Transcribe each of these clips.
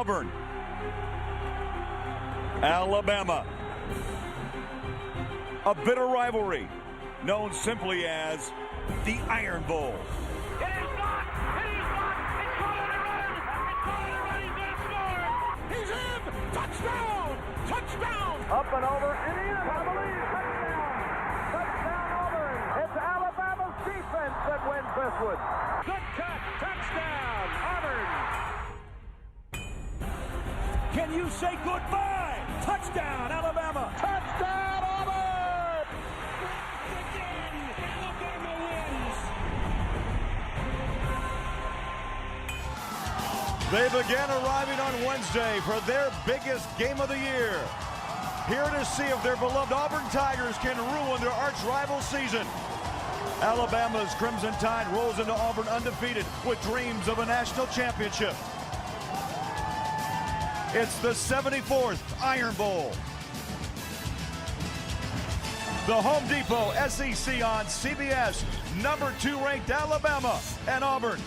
Auburn, Alabama. A bitter rivalry known simply as the Iron Bowl. It is not! It is not! It's caught on a run! It's caught on a run! He's going to score! He's in! Touchdown! Touchdown! Up and over and in, I believe. Touchdown! Touchdown Auburn! It's Alabama's defense that wins this one. Good cut! Touchdown! Auburn! Can you say goodbye? Touchdown, Alabama! Touchdown Auburn! Again, Alabama wins! They began arriving on Wednesday for their biggest game of the year. Here to see if their beloved Auburn Tigers can ruin their arch-rival season. Alabama's Crimson Tide rolls into Auburn undefeated with dreams of a national championship. It's the 74th Iron Bowl. The Home Depot SEC on CBS, number 2 ranked Alabama and Auburn.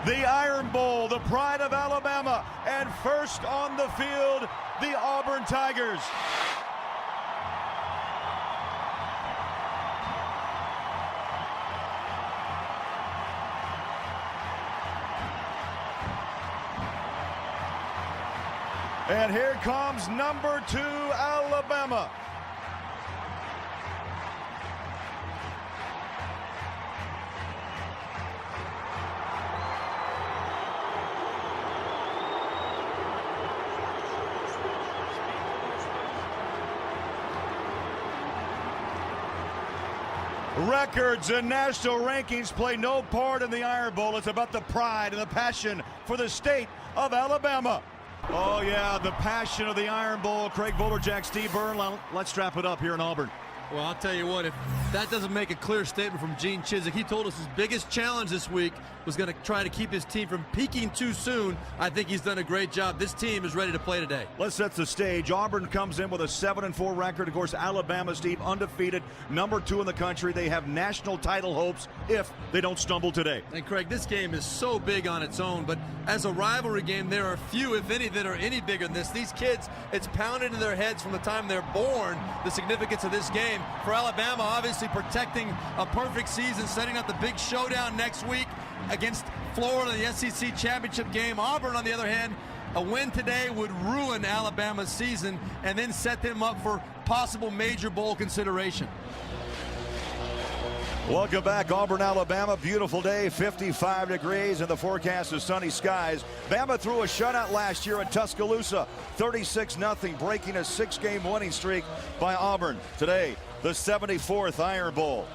The Iron Bowl, the pride of Alabama, and first on the field, the Auburn Tigers. And here comes number 2, Alabama. Records and national rankings play no part in the Iron Bowl. It's about the pride and the passion for the state of Alabama. Oh, yeah, the passion of the Iron Bowl. Craig Bolerjack, Steve Byrne. Let's strap it up here in Auburn. Well, I'll tell you what, if that doesn't make a clear statement from Gene Chizik, he told us his biggest challenge this week was going to try to keep his team from peaking too soon. I think he's done a great job. This team is ready to play today. Let's set the stage. Auburn comes in with a 7-4 record. Of course, Alabama, Steve, undefeated, number 2 in the country. They have national title hopes if they don't stumble today. And Craig, this game is so big on its own, but as a rivalry game, there are few, if any, that are any bigger than this. These kids, it's pounded into their heads from the time they're born, the significance of this game. For Alabama, obviously protecting a perfect season, setting up the big showdown next week against Florida in the SEC Championship game. Auburn, on the other hand, a win today would ruin Alabama's season and then set them up for possible major bowl consideration. Welcome back, Auburn, Alabama. Beautiful day, 55 degrees, and the forecast is sunny skies. Bama threw a shutout last year in Tuscaloosa, 36-0, breaking a 6-game winning streak by Auburn. Today, the 74th Iron Bowl.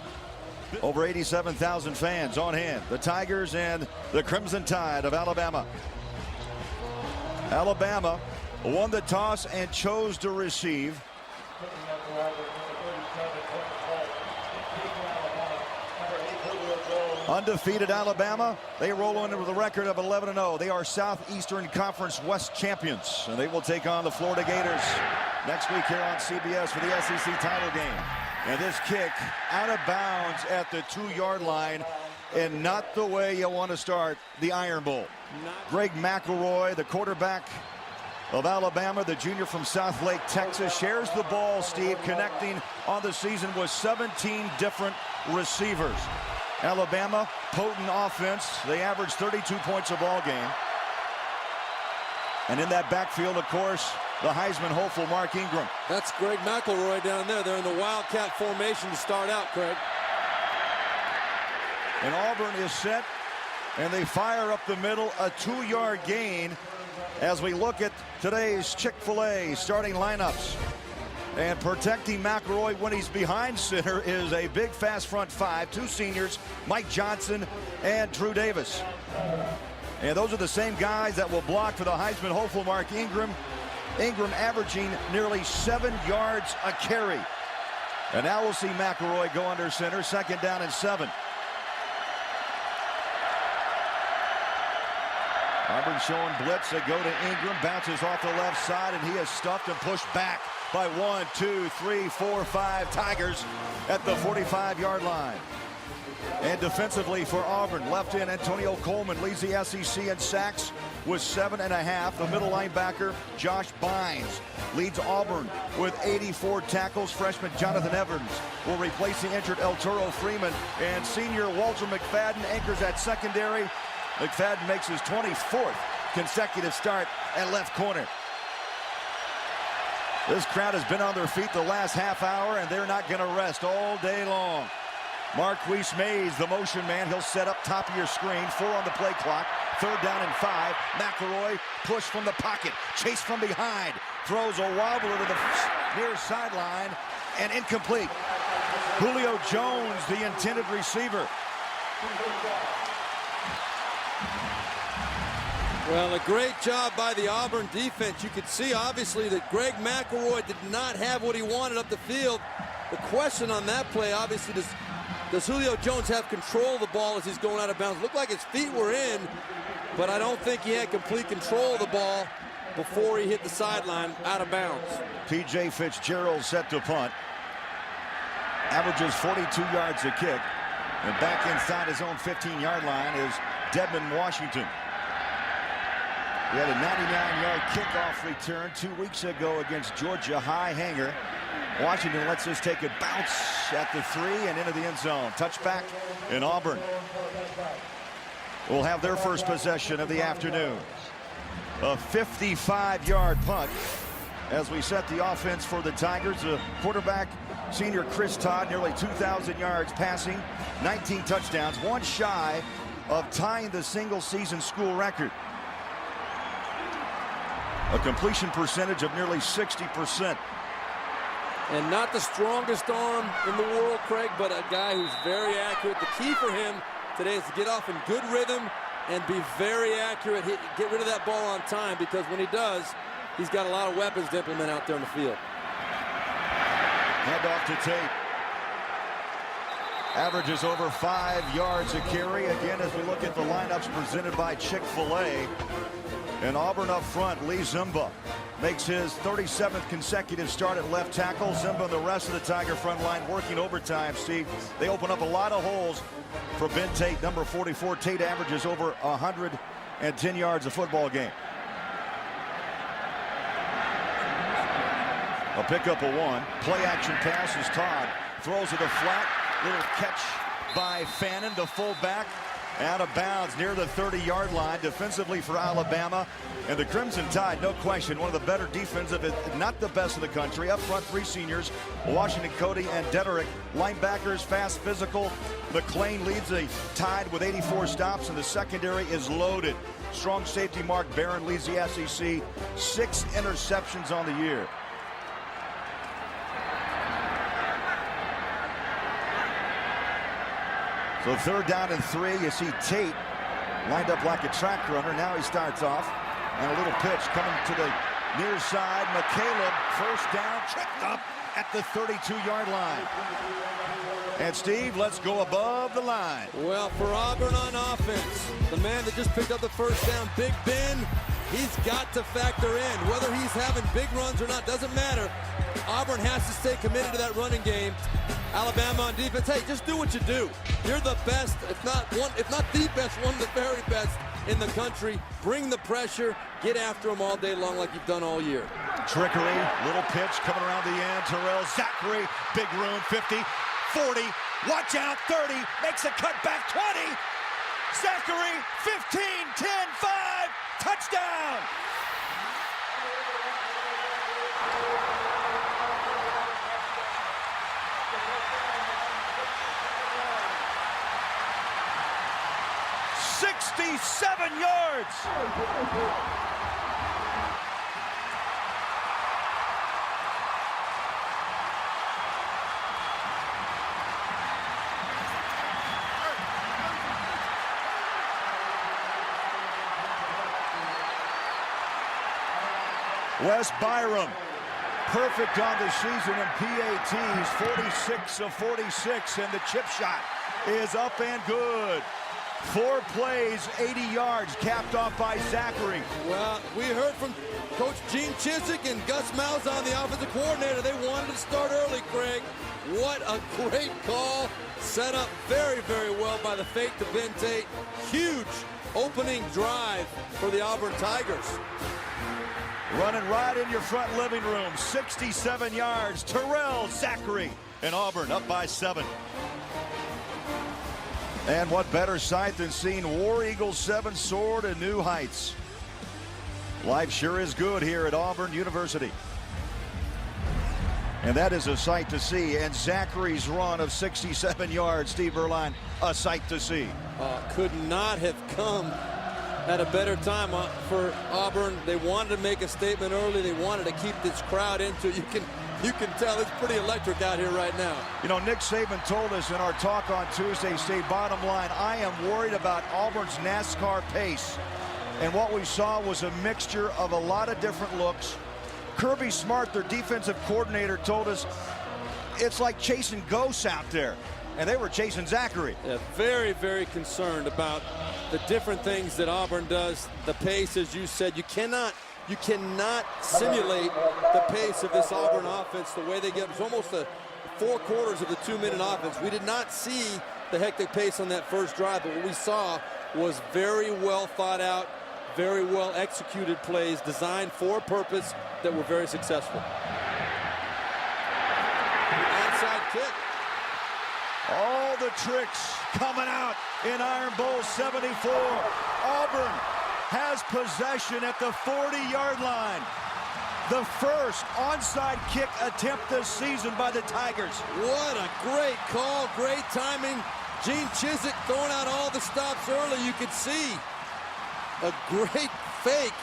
Over 87,000 fans on hand. The Tigers and the Crimson Tide of Alabama. Alabama won the toss and chose to receive. Undefeated Alabama, they roll in with a record of 11-0. They are Southeastern Conference West champions, and they will take on the Florida Gators next week here on CBS for the SEC title game. And this kick out of bounds at the 2-yard line, and not the way you want to start the Iron Bowl. Greg McElroy, the quarterback of Alabama, the junior from South Lake, Texas, shares the ball, Steve, connecting on the season with 17 different receivers. Alabama, potent offense. They average 32 points a ball game. And in that backfield, of course, the Heisman hopeful Mark Ingram. That's Greg McElroy down there. They're in the Wildcat formation to start out, Craig. And Auburn is set, and they fire up the middle, a 2-yard gain as we look at today's Chick-fil-A starting lineups. And protecting McElroy when he's behind center is a big fast front 5, 2 seniors, Mike Johnson and Drew Davis. And those are the same guys that will block for the Heisman hopeful Mark Ingram. Ingram averaging nearly 7 yards a carry. And now we'll see McElroy go under center, 2nd down and 7. Auburn showing blitz. They go to Ingram, bounces off the left side, and he is stuffed and pushed back by 1, 2, 3, 4, 5 Tigers at the 45-yard line. And defensively for Auburn, left end Antonio Coleman leads the SEC in sacks with 7.5. The middle linebacker, Josh Bynes, leads Auburn with 84 tackles. Freshman Jonathan Evans will replace the injured El Toro Freeman. And senior Walter McFadden anchors at secondary. McFadden makes his 24th consecutive start at left corner. This crowd has been on their feet the last half hour, and they're not going to rest all day long. Marquise Mays, the motion man, he'll set up top of your screen. 4 on the play clock. 3rd down and 5. McElroy, push from the pocket, chase from behind, throws a wobbler to the near sideline, and incomplete. Julio Jones, the intended receiver. Well, a great job by the Auburn defense. You could see, obviously, that Greg McElroy did not have what he wanted up the field. The question on that play, obviously, does Julio Jones have control of the ball as he's going out of bounds? Looked like his feet were in, but I don't think he had complete control of the ball before he hit the sideline out of bounds. P.J. Fitzgerald set to punt. Averages 42 yards a kick. And back inside his own 15-yard line is Dedmon Washington. He had a 99-yard kickoff return 2 weeks ago against Georgia, high hanger. Washington lets this take a bounce at the 3 and into the end zone. Touchback in Auburn. Will have their first possession of the afternoon. A 55-yard punt as we set the offense for the Tigers. The quarterback, senior Chris Todd, nearly 2,000 yards passing, 19 touchdowns, one shy of tying the single-season school record. A completion percentage of nearly 60%. And not the strongest arm in the world, Craig, but a guy who's very accurate. The key for him today is to get off in good rhythm and be very accurate. Get rid of that ball on time, because when he does, he's got a lot of weapons to implement out there in the field. Hand off to Tate. Averages over 5 yards a carry. Again, as we look at the lineups presented by Chick-fil-A. And Auburn up front, Lee Zimba makes his 37th consecutive start at left tackle. Zimba and the rest of the Tiger front line working overtime, Steve. They open up a lot of holes for Ben Tate, number 44. Tate averages over 110 yards a football game. A pickup of 1. Play action pass is Todd. Throws to the flat. Little catch by Fannin, the fullback. Out of bounds near the 30-yard line. Defensively for Alabama. And the Crimson Tide, no question, one of the better defensive, not the best in the country. Up front, 3 seniors, Washington Cody and Dederick. Linebackers, fast, physical. McClain leads the Tide with 84 stops, and the secondary is loaded. Strong safety Mark Barron leads the SEC. 6 interceptions on the year. So 3rd down and 3. You see Tate lined up like a track runner. Now he starts off. And a little pitch coming to the near side. McCaleb, first down, tripped up at the 32-yard line. And Steve, let's go above the line. Well, for Auburn on offense, the man that just picked up the first down, Big Ben, he's got to factor in. Whether he's having big runs or not, doesn't matter. Auburn has to stay committed to that running game. Alabama on defense, hey, just do what you do. You're the best, if not the best, one of the very best in the country. Bring the pressure, get after them all day long like you've done all year. Trickery, little pitch coming around the end. Terrell Zachary, big room, 50, 40, watch out, 30, makes a cut back, 20. Zachary, 15, 10, 5, touchdown. .67 yards. Wes Byram, perfect on the season in PATs, 46 of 46, and the chip shot is up and good. 4 plays, 80 yards, capped off by Zachary. Well, we heard from Coach Gene Chizik and Gus Malzahn, the offensive coordinator. They wanted to start early, Craig. What a great call. Set up very, very well by the fake to Ben Tate. Huge opening drive for the Auburn Tigers. Running right in your front living room, 67 yards. Terrell Zachary, and Auburn up by 7. And what better sight than seeing War Eagle 7 soar to new heights. Life sure is good here at Auburn University. And that is a sight to see. And Zachary's run of 67 yards, Steve Erline, a sight to see. Could not have come at a better time for Auburn. They wanted to make a statement early. They wanted to keep this crowd into it. You can tell it's pretty electric out here right now. You know, Nick Saban told us in our talk on Tuesday, say bottom line, I am worried about Auburn's NASCAR pace. And what we saw was a mixture of a lot of different looks. Kirby Smart, their defensive coordinator, told us it's like chasing ghosts out there. And they were chasing Zachary. Yeah, very, very concerned about the different things that Auburn does. The pace, as you said, you cannot simulate the pace of this Auburn offense the way they get. It's almost 4 quarters of the 2-minute offense. We did not see the hectic pace on that first drive, but what we saw was very well thought out, very well executed plays designed for a purpose that were very successful. Onside kick. All the tricks coming out in Iron Bowl 74. Auburn has possession at the 40-yard line. The first onside kick attempt this season by the Tigers. What a great call, great timing. Gene Chizik throwing out all the stops early. You could see a great fake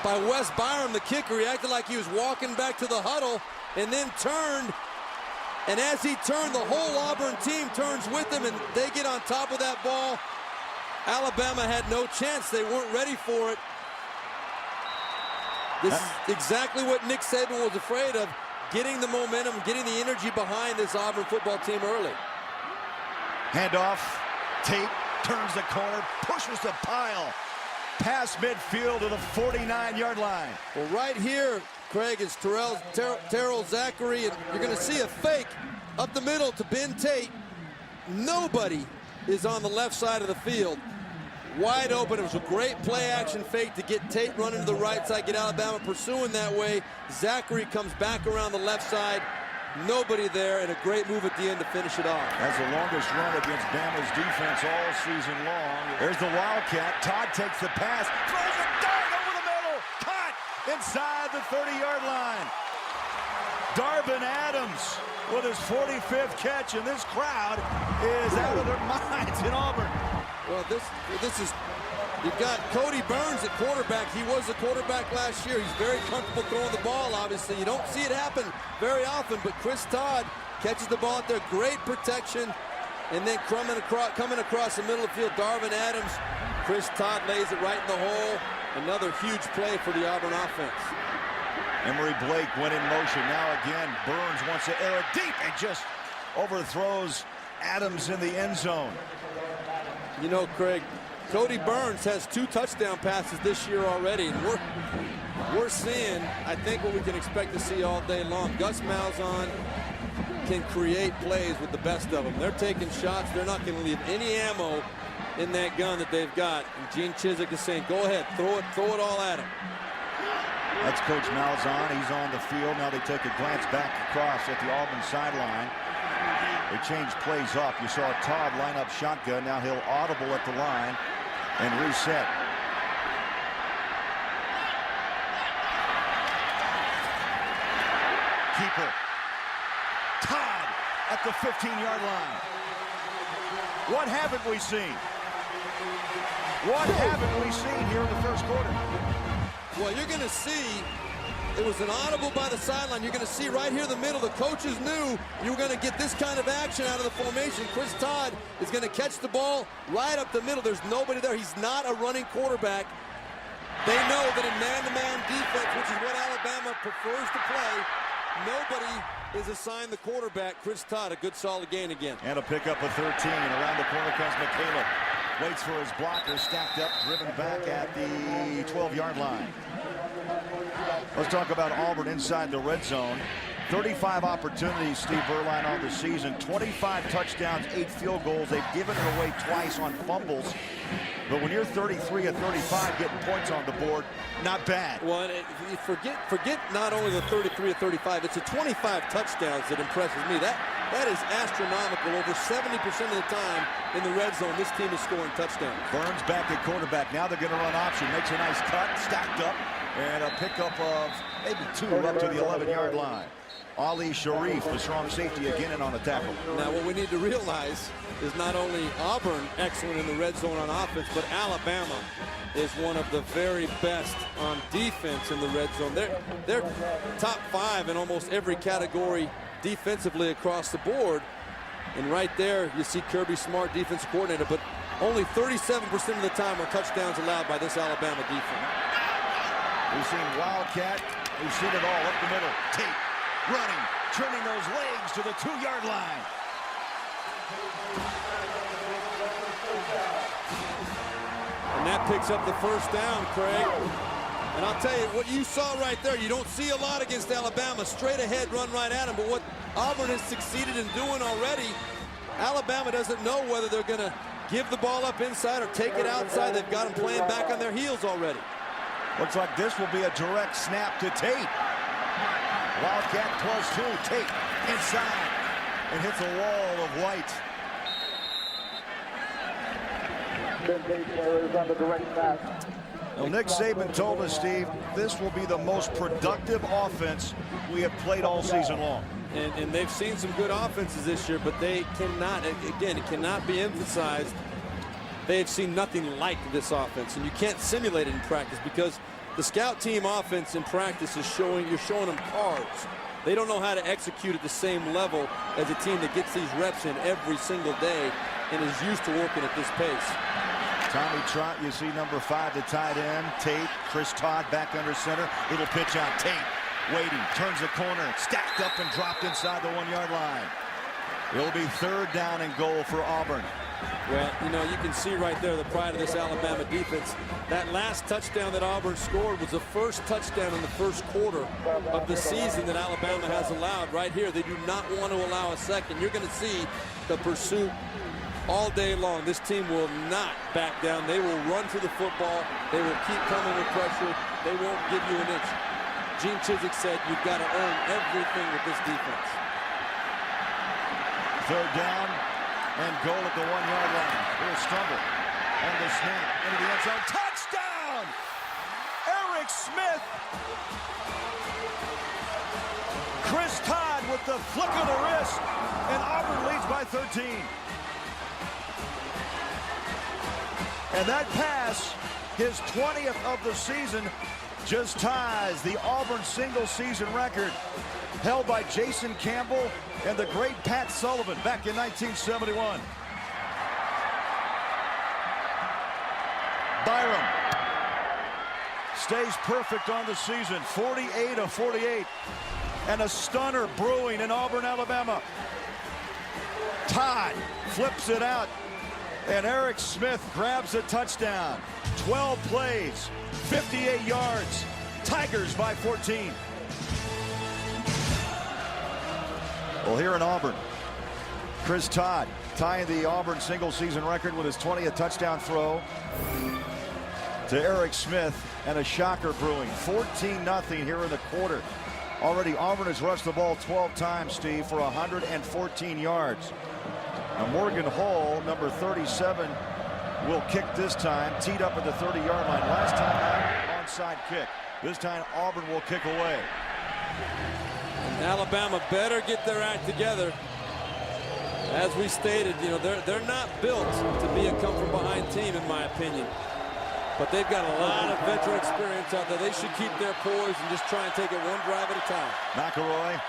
by Wes Byram, the kicker. He acted like he was walking back to the huddle and then turned. And as he turned, the whole Auburn team turns with him, and they get on top of that ball. Alabama had no chance. They weren't ready for it. This is exactly what Nick Saban was afraid of, getting the momentum, getting the energy behind this Auburn football team early. Handoff. Tate turns the corner, pushes the pile past midfield to the 49-yard line. Well, right here, Craig, is Terrell Zachary, and you're going to see a fake up the middle to Ben Tate. Nobody is on the left side of the field. Wide open. It was a great play-action fake to get Tate running to the right side, get Alabama pursuing that way. Zachary comes back around the left side. Nobody there, and a great move at the end to finish it off. That's the longest run against Bama's defense all season long. There's the Wildcat. Todd takes the pass, throws a dart over the middle. Caught inside the 30-yard line. Darvin Adams with his 45th catch, and this crowd is out of their minds in Auburn. Well, this is, you've got Cody Burns at quarterback. He was the quarterback last year. He's very comfortable throwing the ball, obviously. You don't see it happen very often, but Chris Todd catches the ball out there. Great protection. And then coming across the middle of the field, Darvin Adams. Chris Todd lays it right in the hole. Another huge play for the Auburn offense. Emory Blake went in motion. Now again, Burns wants to air it deep and just overthrows Adams in the end zone. You know, Craig, Cody Burns has 2 touchdown passes this year already, and we're seeing, I think, what we can expect to see all day long. Gus Malzahn can create plays with the best of them. They're taking shots. They're not going to leave any ammo in that gun that they've got. And Gene Chizik is saying, go ahead, throw it all at him. That's Coach Malzahn. He's on the field. Now they take a glance back across at the Auburn sideline. They change plays up. You saw Todd line up shotgun. Now he'll audible at the line and reset. Keeper. Todd at the 15-yard line. What haven't we seen? What haven't we seen here in the first quarter? Well, you're going to see, it was an audible by the sideline. You're going to see right here in the middle, the coaches knew you were going to get this kind of action out of the formation. Chris Todd is going to catch the ball right up the middle. There's nobody there. He's not a running quarterback. They know that in man-to-man defense, which is what Alabama prefers to play, nobody is assigned the quarterback. Chris Todd, a good solid gain again. And a pickup of 13, and around the corner comes McCaleb. Waits for his blocker, stacked up, driven back at the 12-yard line. Let's talk about Auburn inside the red zone. 35 opportunities, Steve Berline, on the season. 25 touchdowns, 8 field goals. They've given it away twice on fumbles. But when you're 33 of 35 getting points on the board, not bad. Well, forget not only the 33 of 35, it's the 25 touchdowns that impresses me. That is astronomical. Over 70% of the time in the red zone, this team is scoring touchdowns. Burns back at quarterback. Now they're going to run option. Makes a nice cut, stacked up, and a pickup of maybe 2 up to the 11-yard line. Ali Sharif, the strong safety, again in on a tackle. Now, what we need to realize is not only Auburn excellent in the red zone on offense, but Alabama is one of the very best on defense in the red zone. They're top 5 in almost every category defensively across the board. And right there, you see Kirby Smart, defensive coordinator, but only 37% of the time are touchdowns allowed by this Alabama defense. We've seen Wildcat. We've seen it all up the middle. Tate running, turning those legs to the 2-yard line. And that picks up the first down, Craig. And I'll tell you, what you saw right there, you don't see a lot against Alabama. Straight ahead, run right at him. But what Auburn has succeeded in doing already, Alabama doesn't know whether they're going to give the ball up inside or take it outside. They've got them playing back on their heels already. Looks like this will be a direct snap to Tate. Wildcat +2, Tate inside, and hits a wall of white. Well, Nick Saban told us, Steve, this will be the most productive offense we have played all season long. And they've seen some good offenses this year, but they cannot, again, it cannot be emphasized, they've seen nothing like this offense. And you can't simulate it in practice because the scout team offense in practice is you're showing them cards. They don't know how to execute at the same level as a team that gets these reps in every single day and is used to working at this pace. Tommy Trot, you see number 5, the tight end. Tate, Chris Todd back under center. Little pitch out. Tate waiting, turns the corner, stacked up and dropped inside the 1-yard line. It'll be 3rd down and goal for Auburn. Well, you know, you can see right there the pride of this Alabama defense. That last touchdown that Auburn scored was the first touchdown in the first quarter of the season that Alabama has allowed. Right here, they do not want to allow a second. You're going to see the pursuit all day long. This team will not back down. They will run to the football. They will keep coming with pressure. They won't give you an inch. Gene Chizik said you've got to earn everything with this defense. 3rd down and goal at the 1-yard line. Here's Stumble on the snap into the end zone. Touchdown! Eric Smith. Chris Todd with the flick of the wrist, and Auburn leads by 13. And that pass, his 20th of the season, just ties the Auburn single-season record held by Jason Campbell and the great Pat Sullivan back in 1971. Byram stays perfect on the season, 48 of 48, and a stunner brewing in Auburn, Alabama. Todd flips it out, and Eric Smith grabs a touchdown. 12 plays, 58 yards. Tigers by 14. Well, here in Auburn, Chris Todd tying the Auburn single-season record with his 20th touchdown throw to Eric Smith, and a shocker brewing. 14-0 here in the quarter. Already Auburn has rushed the ball 12 times, Steve, for 114 yards. Now Morgan Hall, number 37, will kick this time, teed up at the 30-yard line. Last time out, onside kick. This time Auburn will kick away. And Alabama better get their act together. As we stated, you know, they're not built to be a come-from-behind team, in my opinion. But they've got a lot of veteran experience out there. They should keep their poise and just try and take it one drive at a time. McElroy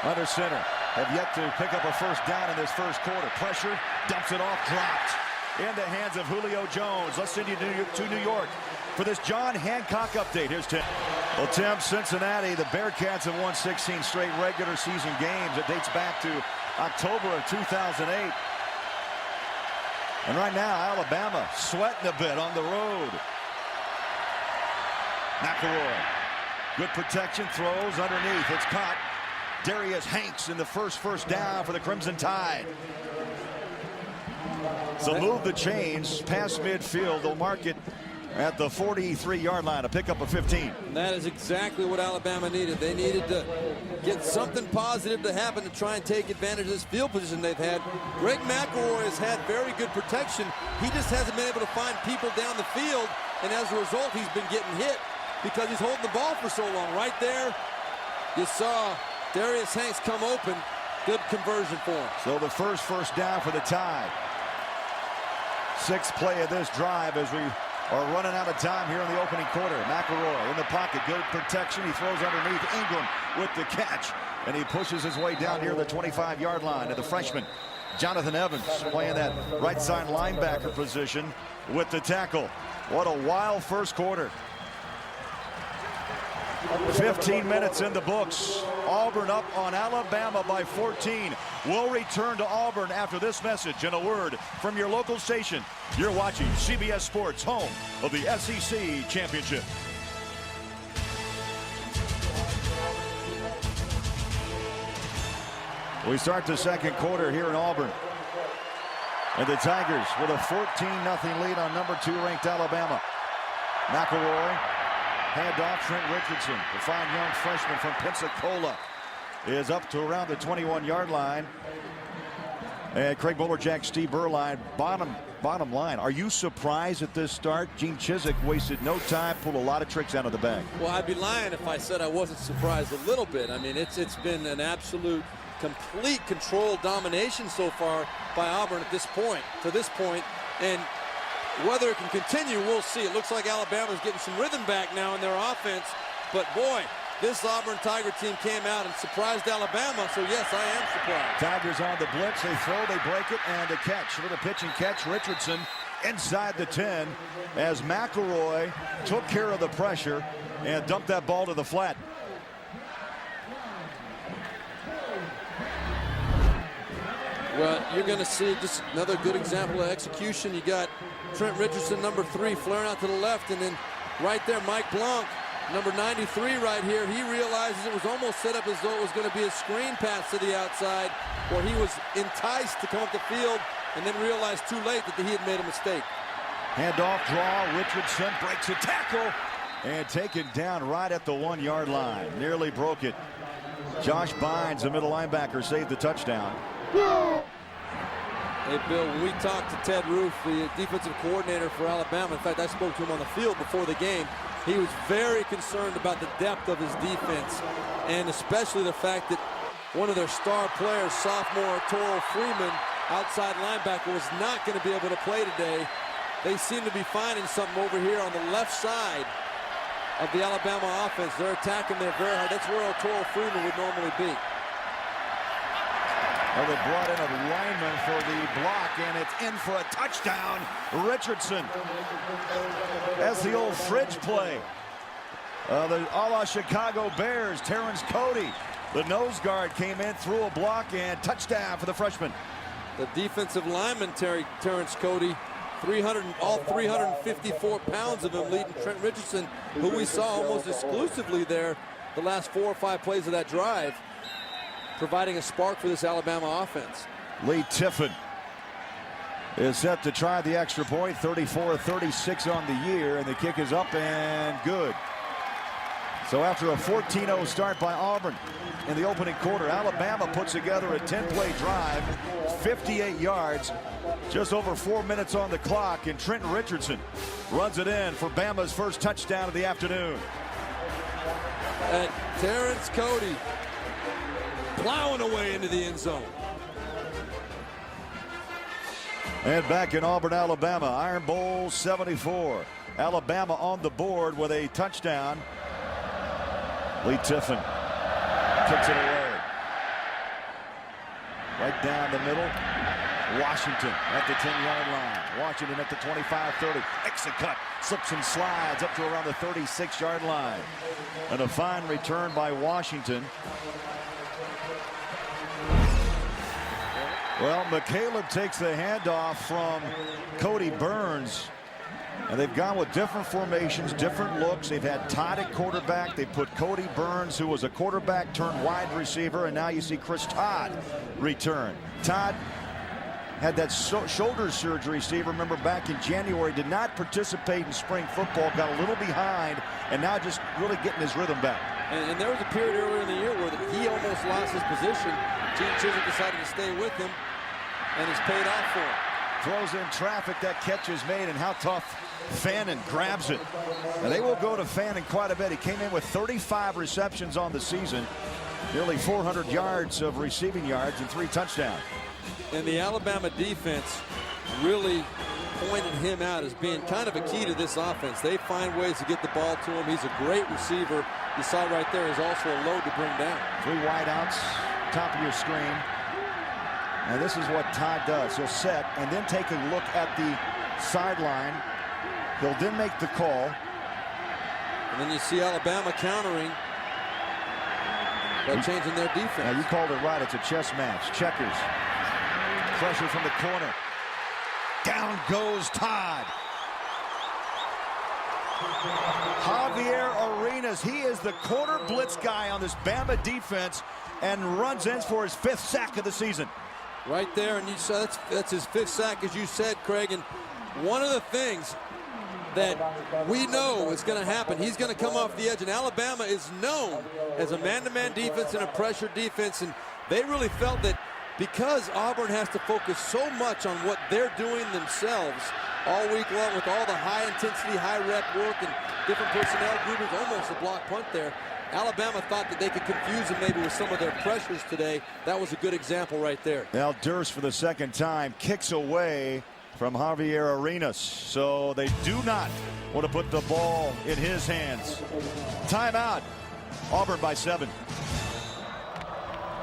under center. Have yet to pick up a first down in this first quarter. Pressure, dumps it off, dropped in the hands of Julio Jones. Let's send you to New York for this John Hancock update. Here's Tim. Well, Tim, Cincinnati, the Bearcats have won 16 straight regular season games. It dates back to October of 2008. And right now, Alabama sweating a bit on the road. McElroy, good protection, throws underneath. It's caught. Darius Hanks in the first down for the Crimson Tide. So move the chains past midfield. They'll mark it at the 43-yard line, a pickup of 15. That is exactly what Alabama needed. They needed to get something positive to happen to try and take advantage of this field position they've had. Greg McElroy has had very good protection. He just hasn't been able to find people down the field, and as a result, he's been getting hit because he's holding the ball for so long. Right there, you saw Darius Hanks come open. Good conversion for him. So the first down for the Tide. Sixth play of this drive as we are running out of time here in the opening quarter. McElroy in the pocket, good protection. He throws underneath. Ingram with the catch, and he pushes his way down near the 25-yard line to the freshman Jonathan Evans, playing that right side linebacker position with the tackle. What a wild first quarter. 15 minutes in the books. Auburn up on Alabama by 14. We'll return to Auburn after this message and a word from your local station. You're watching CBS Sports, home of the SEC Championship. We start the second quarter here in Auburn. And the Tigers with a 14-0 lead on number 2 ranked Alabama. McElroy. Handoff, Trent Richardson, the fine young freshman from Pensacola, is up to around the 21-yard line. And Craig Bolerjack, Steve Berline, bottom line. Are you surprised at this start? Gene Chizik wasted no time, pulled a lot of tricks out of the bag. Well, I'd be lying if I said I wasn't surprised a little bit. I mean, it's been an absolute, complete control domination so far by Auburn to this point. And whether it can continue, we'll see. It looks like Alabama's getting some rhythm back now in their offense. But boy, this Auburn Tiger team came out and surprised Alabama. So yes, I am surprised. Tigers on the blitz. They throw, they break it, and a catch. With a pitch and catch, Richardson inside the 10 as McElroy took care of the pressure and dumped that ball to the flat. Well, you're going to see just another good example of execution. You got Trent Richardson, number 3, flaring out to the left, and then right there, Mike Blanc, number 93 right here. He realizes it was almost set up as though it was going to be a screen pass to the outside, where he was enticed to come up the field and then realized too late that he had made a mistake. Handoff, draw, Richardson breaks a tackle and taken down right at the 1-yard line. Nearly broke it. Josh Bynes, the middle linebacker, saved the touchdown. Hey, Bill, when we talked to Ted Roof, the defensive coordinator for Alabama, in fact, I spoke to him on the field before the game, he was very concerned about the depth of his defense, and especially the fact that one of their star players, sophomore Toro Freeman, outside linebacker, was not going to be able to play today. They seem to be finding something over here on the left side of the Alabama offense. They're attacking there very hard. That's where Toro Freeman would normally be. Well, they brought in a lineman for the block, and it's in for a touchdown. Richardson. That's the old fridge play. The a la Chicago Bears, Terrence Cody. The nose guard came in, threw a block, and touchdown for the freshman. The defensive lineman, Terrence Cody, all 354 pounds of him, leading Trent Richardson, who we saw almost exclusively there the last 4 or 5 plays of that drive, providing a spark for this Alabama offense. Lee Tiffin is set to try the extra point. 34-36 on the year, and the kick is up and good. So after a 14-0 start by Auburn in the opening quarter, Alabama puts together a 10-play drive, 58 yards, just over 4 minutes on the clock, and Trenton Richardson runs it in for Bama's first touchdown of the afternoon. And Terrence Cody plowing away into the end zone. And back in Auburn, Alabama, Iron Bowl 74. Alabama on the board with a touchdown. Lee Tiffin kicks it away. Right down the middle. Washington at the 10-yard line. Washington at the 25-30. Makes a cut. Slips and slides up to around the 36-yard line. And a fine return by Washington. Well, McCaleb takes the handoff from Cody Burns. And they've gone with different formations, different looks. They've had Todd at quarterback. They put Cody Burns, who was a quarterback turned wide receiver, and now you see Chris Todd return. Todd had that shoulder surgery, Steve, remember back in January, did not participate in spring football, got a little behind, and now just really getting his rhythm back. And there was a period earlier in the year where he almost lost his position. Gene Chisholm decided to stay with him, and it's paid off for him. Throws in traffic, that catch is made, and how tough. Fannin grabs it. And they will go to Fannin quite a bit. He came in with 35 receptions on the season, nearly 400 yards of receiving yards and 3 touchdowns. And the Alabama defense really pointed him out as being kind of a key to this offense. They find ways to get the ball to him. He's a great receiver. You saw right there is also a load to bring down. 3 wideouts, top of your screen. And this is what Todd does. He'll set and then take a look at the sideline. He'll then make the call. And then you see Alabama countering by changing their defense. Now you called it right. It's a chess match. Checkers. Pressure from the corner. Down goes Todd. Javier Arenas. He is the quarter blitz guy on this Bama defense and runs in for his 5th sack of the season. Right there, and you saw that's his 5th sack, as you said, Craig. And one of the things that we know is going to happen, he's going to come off the edge, and Alabama is known as a man-to-man defense and a pressure defense, and they really felt that because Auburn has to focus so much on what they're doing themselves all week long with all the high-intensity, high-rep work and different personnel groupings, almost a block punt there, Alabama thought that they could confuse them maybe with some of their pressures today. That was a good example right there. Now Durst for the 2nd time kicks away from Javier Arenas, so they do not want to put the ball in his hands. Timeout. Auburn by 7.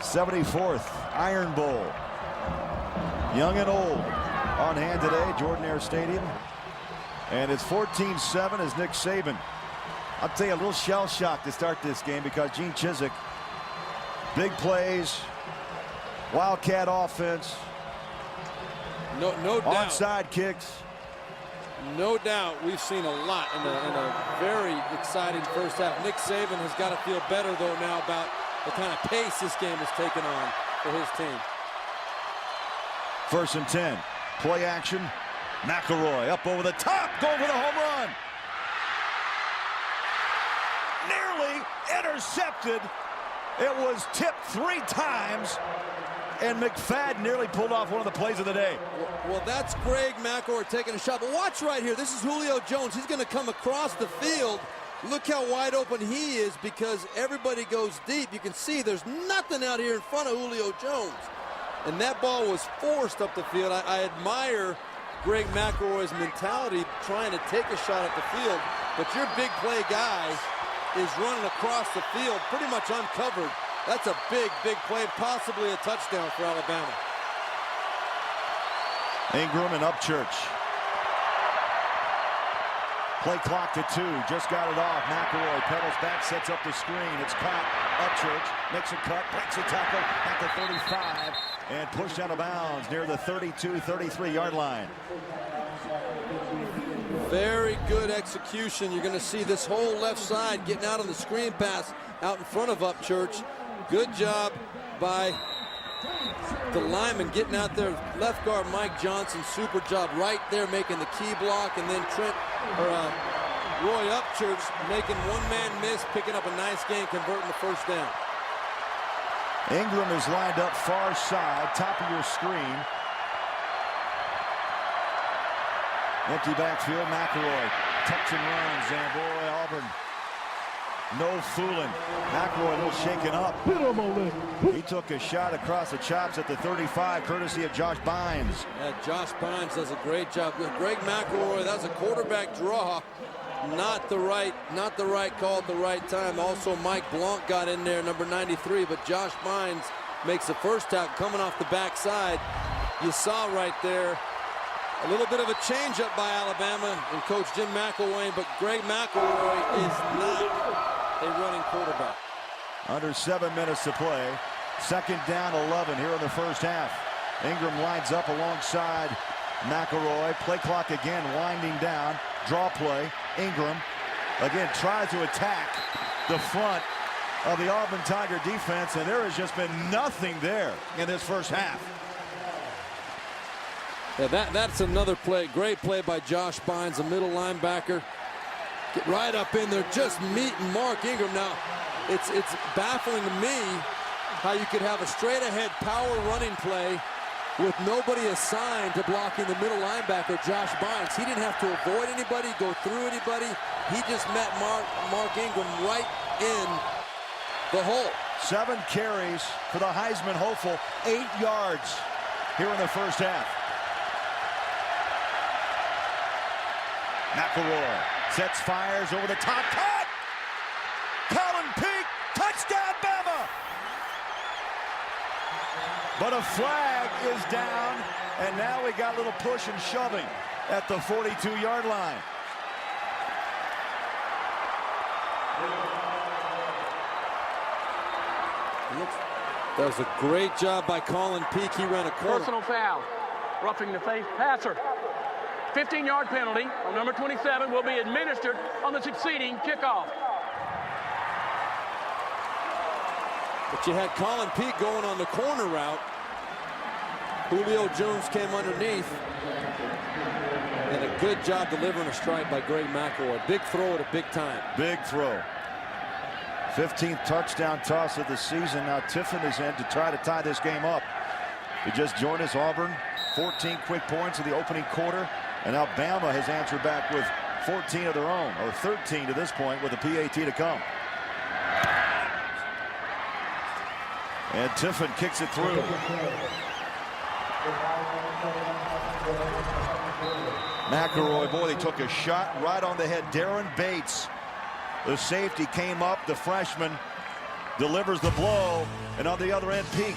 74th Iron Bowl. Young and old on hand today, Jordan-Hare Stadium. And it's 14-7 as Nick Saban. I'll tell you, a little shell shock to start this game because Gene Chisholm, big plays, Wildcat offense. No doubt. Onside kicks. No doubt we've seen a lot in a very exciting first half. Nick Saban has got to feel better, though, now about the kind of pace this game has taken on for his team. 1st and 10. Play action. McElroy up over the top. Going for the home run. Nearly intercepted. It was tipped 3 times. And McFadden nearly pulled off one of the plays of the day. Well, that's Greg McElroy taking a shot. But watch right here. This is Julio Jones. He's going to come across the field. Look how wide open he is because everybody goes deep. You can see there's nothing out here in front of Julio Jones. And that ball was forced up the field. I admire Greg McElroy's mentality trying to take a shot at the field. But your big play guy is running across the field pretty much uncovered. That's a big, big play, possibly a touchdown for Alabama. Ingram and Upchurch. Play clock to 2. Just got it off. McElroy pedals back, sets up the screen. It's caught. Upchurch makes a cut, breaks a tackle at the 35, and pushed out of bounds near the 32-33 yard line. Very good execution. You're going to see this whole left side getting out on the screen pass out in front of Upchurch. Good job by the lineman getting out there. Left guard Mike Johnson, super job right there making the key block, and then Roy Upchurch making one-man miss, picking up a nice gain, converting the 1st down. Ingram is lined up far side, top of your screen. Empty backfield, McElroy tucks and runs, and boy, Auburn, no fooling. McElroy a little shaken up. He took a shot across the chops at the 35, courtesy of Josh Bynes. Yeah, Josh Bynes does a great job. Greg McElroy, that was a quarterback draw. Not the right call at the right time. Also, Mike Blanc got in there, number 93, but Josh Bynes makes the 1st tackle coming off the backside. You saw right there a little bit of a changeup by Alabama and Coach Jim McElwain, but Greg McElroy is not a running quarterback. Under 7 minutes to play. 2nd down, 11 here in the 1st half. Ingram lines up alongside McElroy. Play clock again winding down. Draw play. Ingram again tries to attack the front of the Auburn Tiger defense, and there has just been nothing there in this first half. Yeah, that's another play. Great play by Josh Bynes, the middle linebacker. Get right up in there, just meeting Mark Ingram. Now, it's baffling to me how you could have a straight-ahead power running play with nobody assigned to blocking the middle linebacker, Josh Bynes. He didn't have to avoid anybody, go through anybody. He just met Mark Ingram right in the hole. 7 carries for the Heisman hopeful, 8 yards here in the first half. McElroy sets, fires over the top, caught! Colin Peak, touchdown Bama! But a flag is down, and now we got a little push and shoving at the 42-yard line. That was a great job by Colin Peak. He ran a corner. Personal foul, roughing the face passer. 15-yard penalty on number 27 will be administered on the succeeding kickoff. But you had Colin Peak going on the corner route. Julio Jones came underneath. And a good job delivering a strike by Greg McElroy. Big throw at a big time. Big throw. 15th touchdown toss of the season. Now Tiffin is in to try to tie this game up. He just joined us, Auburn. 14 quick points in the opening quarter. And now Bama has answered back with 14 of their own, or 13 to this point, with a PAT to come. And Tiffin kicks it through. McElroy, boy, they took a shot right on the head. Darren Bates, the safety, came up. The freshman delivers the blow. And on the other end, Peak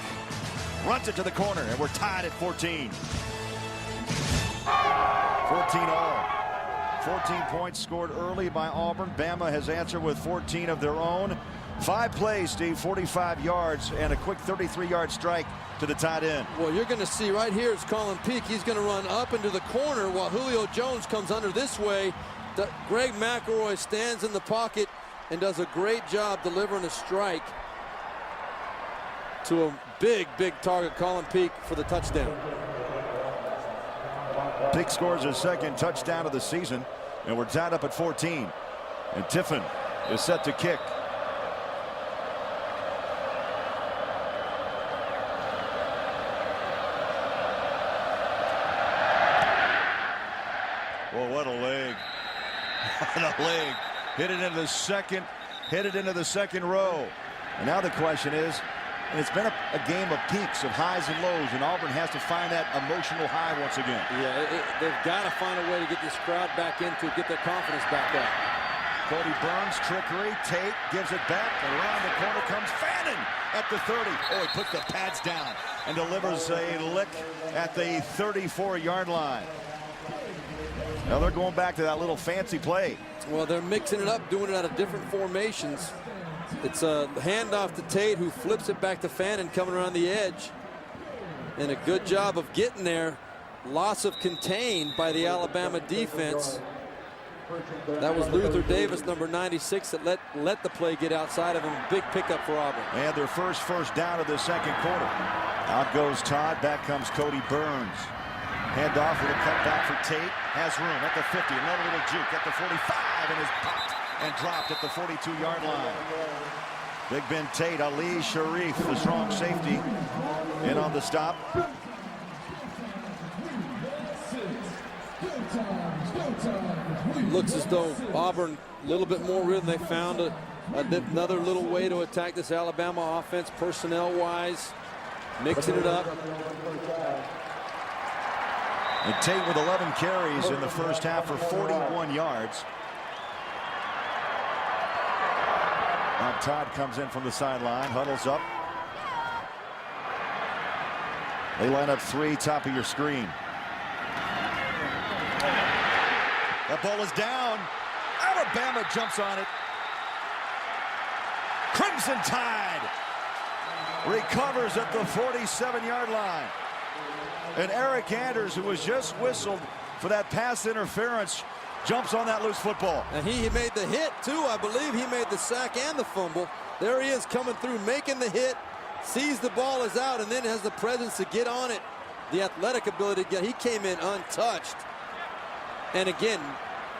runs it to the corner. And we're tied at 14. 14 all. 14 points scored early by Auburn. Bama has answered with 14 of their own. 5 plays, Steve, 45 yards, and a quick 33-yard strike to the tight end. Well, you're going to see right here is Colin Peak. He's going to run up into the corner while Julio Jones comes under this way. Greg McElroy stands in the pocket and does a great job delivering a strike to a big target, Colin Peak, for the touchdown. Peak scores his second touchdown of the season, and we're tied up at 14. And Tiffin is set to kick. Well, what a leg. What a leg. Hit it into the second row. And now the question is, and it's been a game of peaks, of highs and lows, and Auburn has to find that emotional high once again. Yeah, they've got to find a way to get this crowd back into it, get their confidence back up. Cody Burns, trickery. Tate gives it back. Around the corner comes Fannin at the 30. Oh, he puts the pads down and delivers a lick at the 34-yard line. Now they're going back to that little fancy play. Well, they're mixing it up, doing it out of different formations. It's a handoff to Tate, who flips it back to Fannin coming around the edge. And a good job of getting there. Loss of contain by the Alabama defense. That was Luther Davis, number 96, that let the play get outside of him. Big pickup for Auburn. And their first down of the second quarter. Out goes Todd. Back comes Cody Burns. Hand off with a cutback for Tate. Has room at the 50. Another little juke at the 45, and is popped and dropped at the 42-yard line. Big Ben Tate, Ali Sharif, the strong safety, in on the stop. Looks as though Auburn a little bit more rhythm. They found another little way to attack this Alabama offense, personnel-wise, mixing it up. And Tate with 11 carries in the first half for 41 yards. Now Todd comes in from the sideline, huddles up. They line up 3, top of your screen. That ball is down. Alabama jumps on it. Crimson Tide recovers at the 47-yard line. And Eric Anders, who was just whistled for that pass interference, jumps on that loose football. And he made the hit, too. I believe he made the sack and the fumble. There he is coming through, making the hit, sees the ball is out, and then has the presence to get on it. The athletic ability to get. He came in untouched. And again,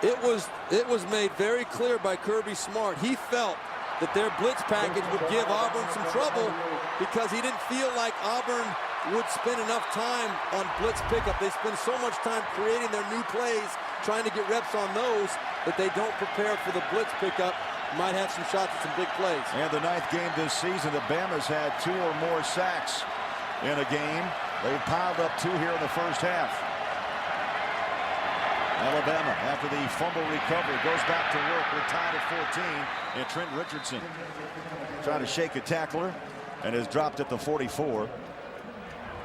it was made very clear by Kirby Smart. He felt that their blitz package would give Auburn some trouble because he didn't feel like Auburn would spend enough time on blitz pickup. They spend so much time creating their new plays, trying to get reps on those, that they don't prepare for the blitz pickup. Might have some shots at some big plays. And the 9th game this season, the Bama's had 2 or more sacks in a game. They've piled up 2 here in the first half. Alabama, after the fumble recovery, goes back to work. We're tied at 14. And Trent Richardson trying to shake a tackler and is dropped at the 44.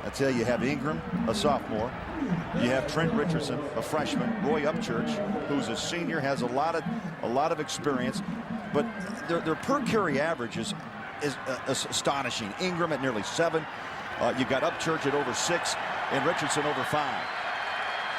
I tell you, have Ingram, a sophomore. You have Trent Richardson, a freshman. Roy Upchurch, who's a senior, has a lot of experience. But their per carry average is astonishing. Ingram at nearly 7. You've got Upchurch at over 6 and Richardson over 5.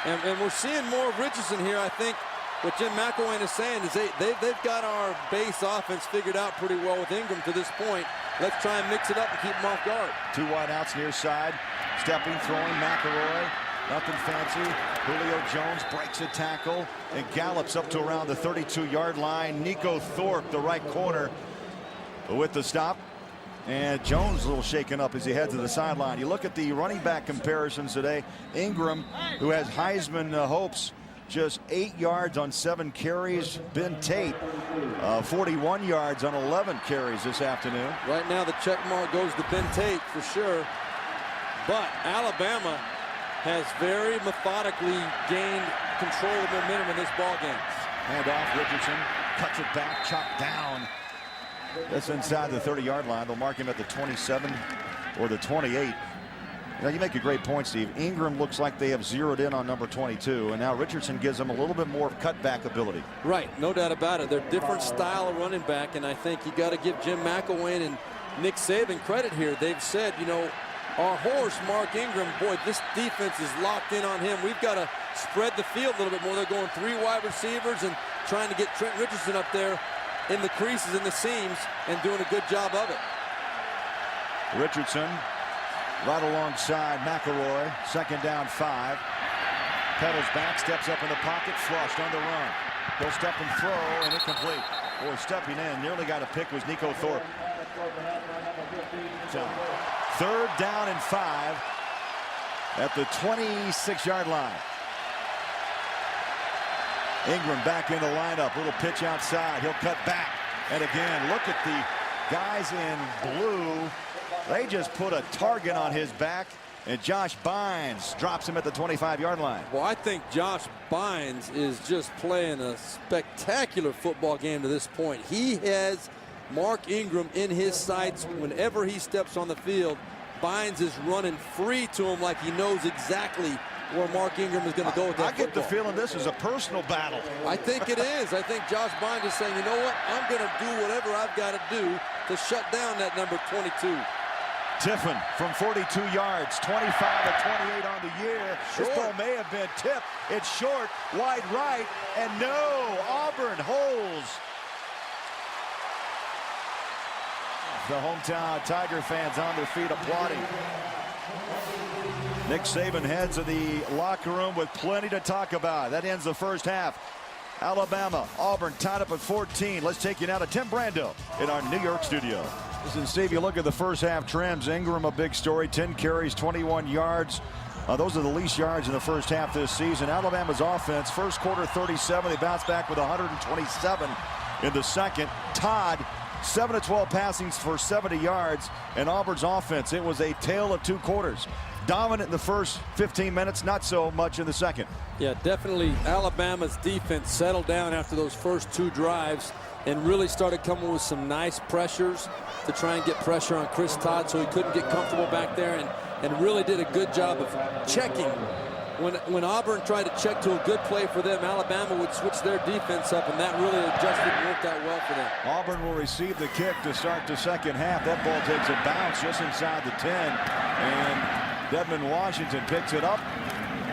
And we're seeing more of Richardson here. I think what Jim McElwain is saying is they've got our base offense figured out pretty well with Ingram to this point. Let's try and mix it up and keep him off guard. 2 wide outs near side. Stepping, throwing, McElroy. Nothing fancy. Julio Jones breaks a tackle and gallops up to around the 32-yard line. Nico Thorpe, the right corner, with the stop. And Jones a little shaken up as he heads to the sideline. You look at the running back comparisons today. Ingram, who has Heisman hopes, just 8 yards on 7 carries. Ben Tate, 41 yards on 11 carries this afternoon. Right now the check mark goes to Ben Tate for sure. But Alabama has very methodically gained control of momentum in this ball game. Hand off, Richardson cuts it back, chopped down. That's inside the 30-yard line. They'll mark him at the 27 or the 28. Now, you make a great point, Steve. Ingram looks like they have zeroed in on number 22, and now Richardson gives them a little bit more cutback ability. Right, no doubt about it. They're different style of running back, and I think you got to give Jim McElwain and Nick Saban credit here. They've said, you know, our horse, Mark Ingram, boy, this defense is locked in on him. We've got to spread the field a little bit more. They're going 3 wide receivers and trying to get Trent Richardson up there in the creases, in the seams, and doing a good job of it. Richardson right alongside McElroy. 2nd down 5. Pedals back, steps up in the pocket, flushed on the run. He'll step and throw, and incomplete. Boy, stepping in, nearly got a pick, was Nico Thorpe. So, 3rd down and 5 at the 26-yard line. Ingram back in the lineup. Little pitch outside. He'll cut back. And again, look at the guys in blue. They just put a target on his back. And Josh Bynes drops him at the 25-yard line. Well, I think Josh Bynes is just playing a spectacular football game to this point. He has Mark Ingram in his sights whenever he steps on the field. Bynes is running free to him like he knows exactly where Mark Ingram is going to go with that I get football. the feeling this is a personal battle. I think it is. I think Josh Bynes is saying, you know what? I'm going to do whatever I've got to do to shut down that number 22. Tiffin from 42 yards, 25 to 28 on the year. This ball may have been tipped. It's short, wide right, and no, Auburn holds. The hometown Tiger fans on their feet applauding. Nick Saban heads to the locker room with plenty to talk about. That ends the first half. Alabama, Auburn tied up at 14. Let's take you now to Tim Brando in our New York studio. Listen, Steve, you look at the first half trends. Ingram, a big story, 10 carries, 21 yards. Those are the least yards in the first half this season. Alabama's offense, first quarter 37. They bounced back with 127 in the second. Todd, 7 of 12 passings for 70 yards. And Auburn's offense, it was a tale of 2 quarters. Dominant in the first 15 minutes, not so much in the second. Yeah, definitely Alabama's defense settled down after those first 2 drives and really started coming with some nice pressures to try and get pressure on Chris Todd so he couldn't get comfortable back there, and really did a good job of checking. When Auburn tried to check to a good play for them, Alabama would switch their defense up, and that really adjusted and worked out well for them. Auburn will receive the kick to start the second half. That ball takes a bounce just inside the 10, and Dedmon Washington picks it up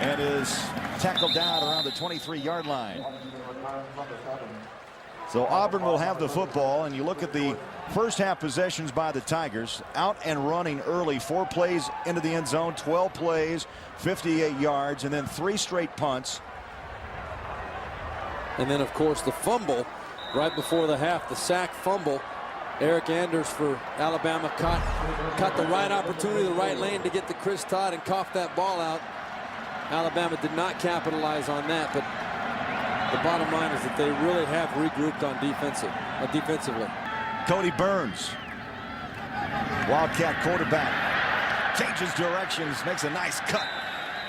and is tackled down around the 23-yard line. So Auburn will have the football, and you look at the first half possessions by the Tigers. Out and running early, 4 plays into the end zone, 12 plays, 58 yards, and then 3 straight punts. And then, of course, the fumble right before the half, the sack fumble. Eric Anders for Alabama caught the right opportunity, the right lane to get to Chris Todd and cough that ball out. Alabama did not capitalize on that, but the bottom line is that they really have regrouped on defensively. Cody Burns, Wildcat quarterback, changes directions, makes a nice cut,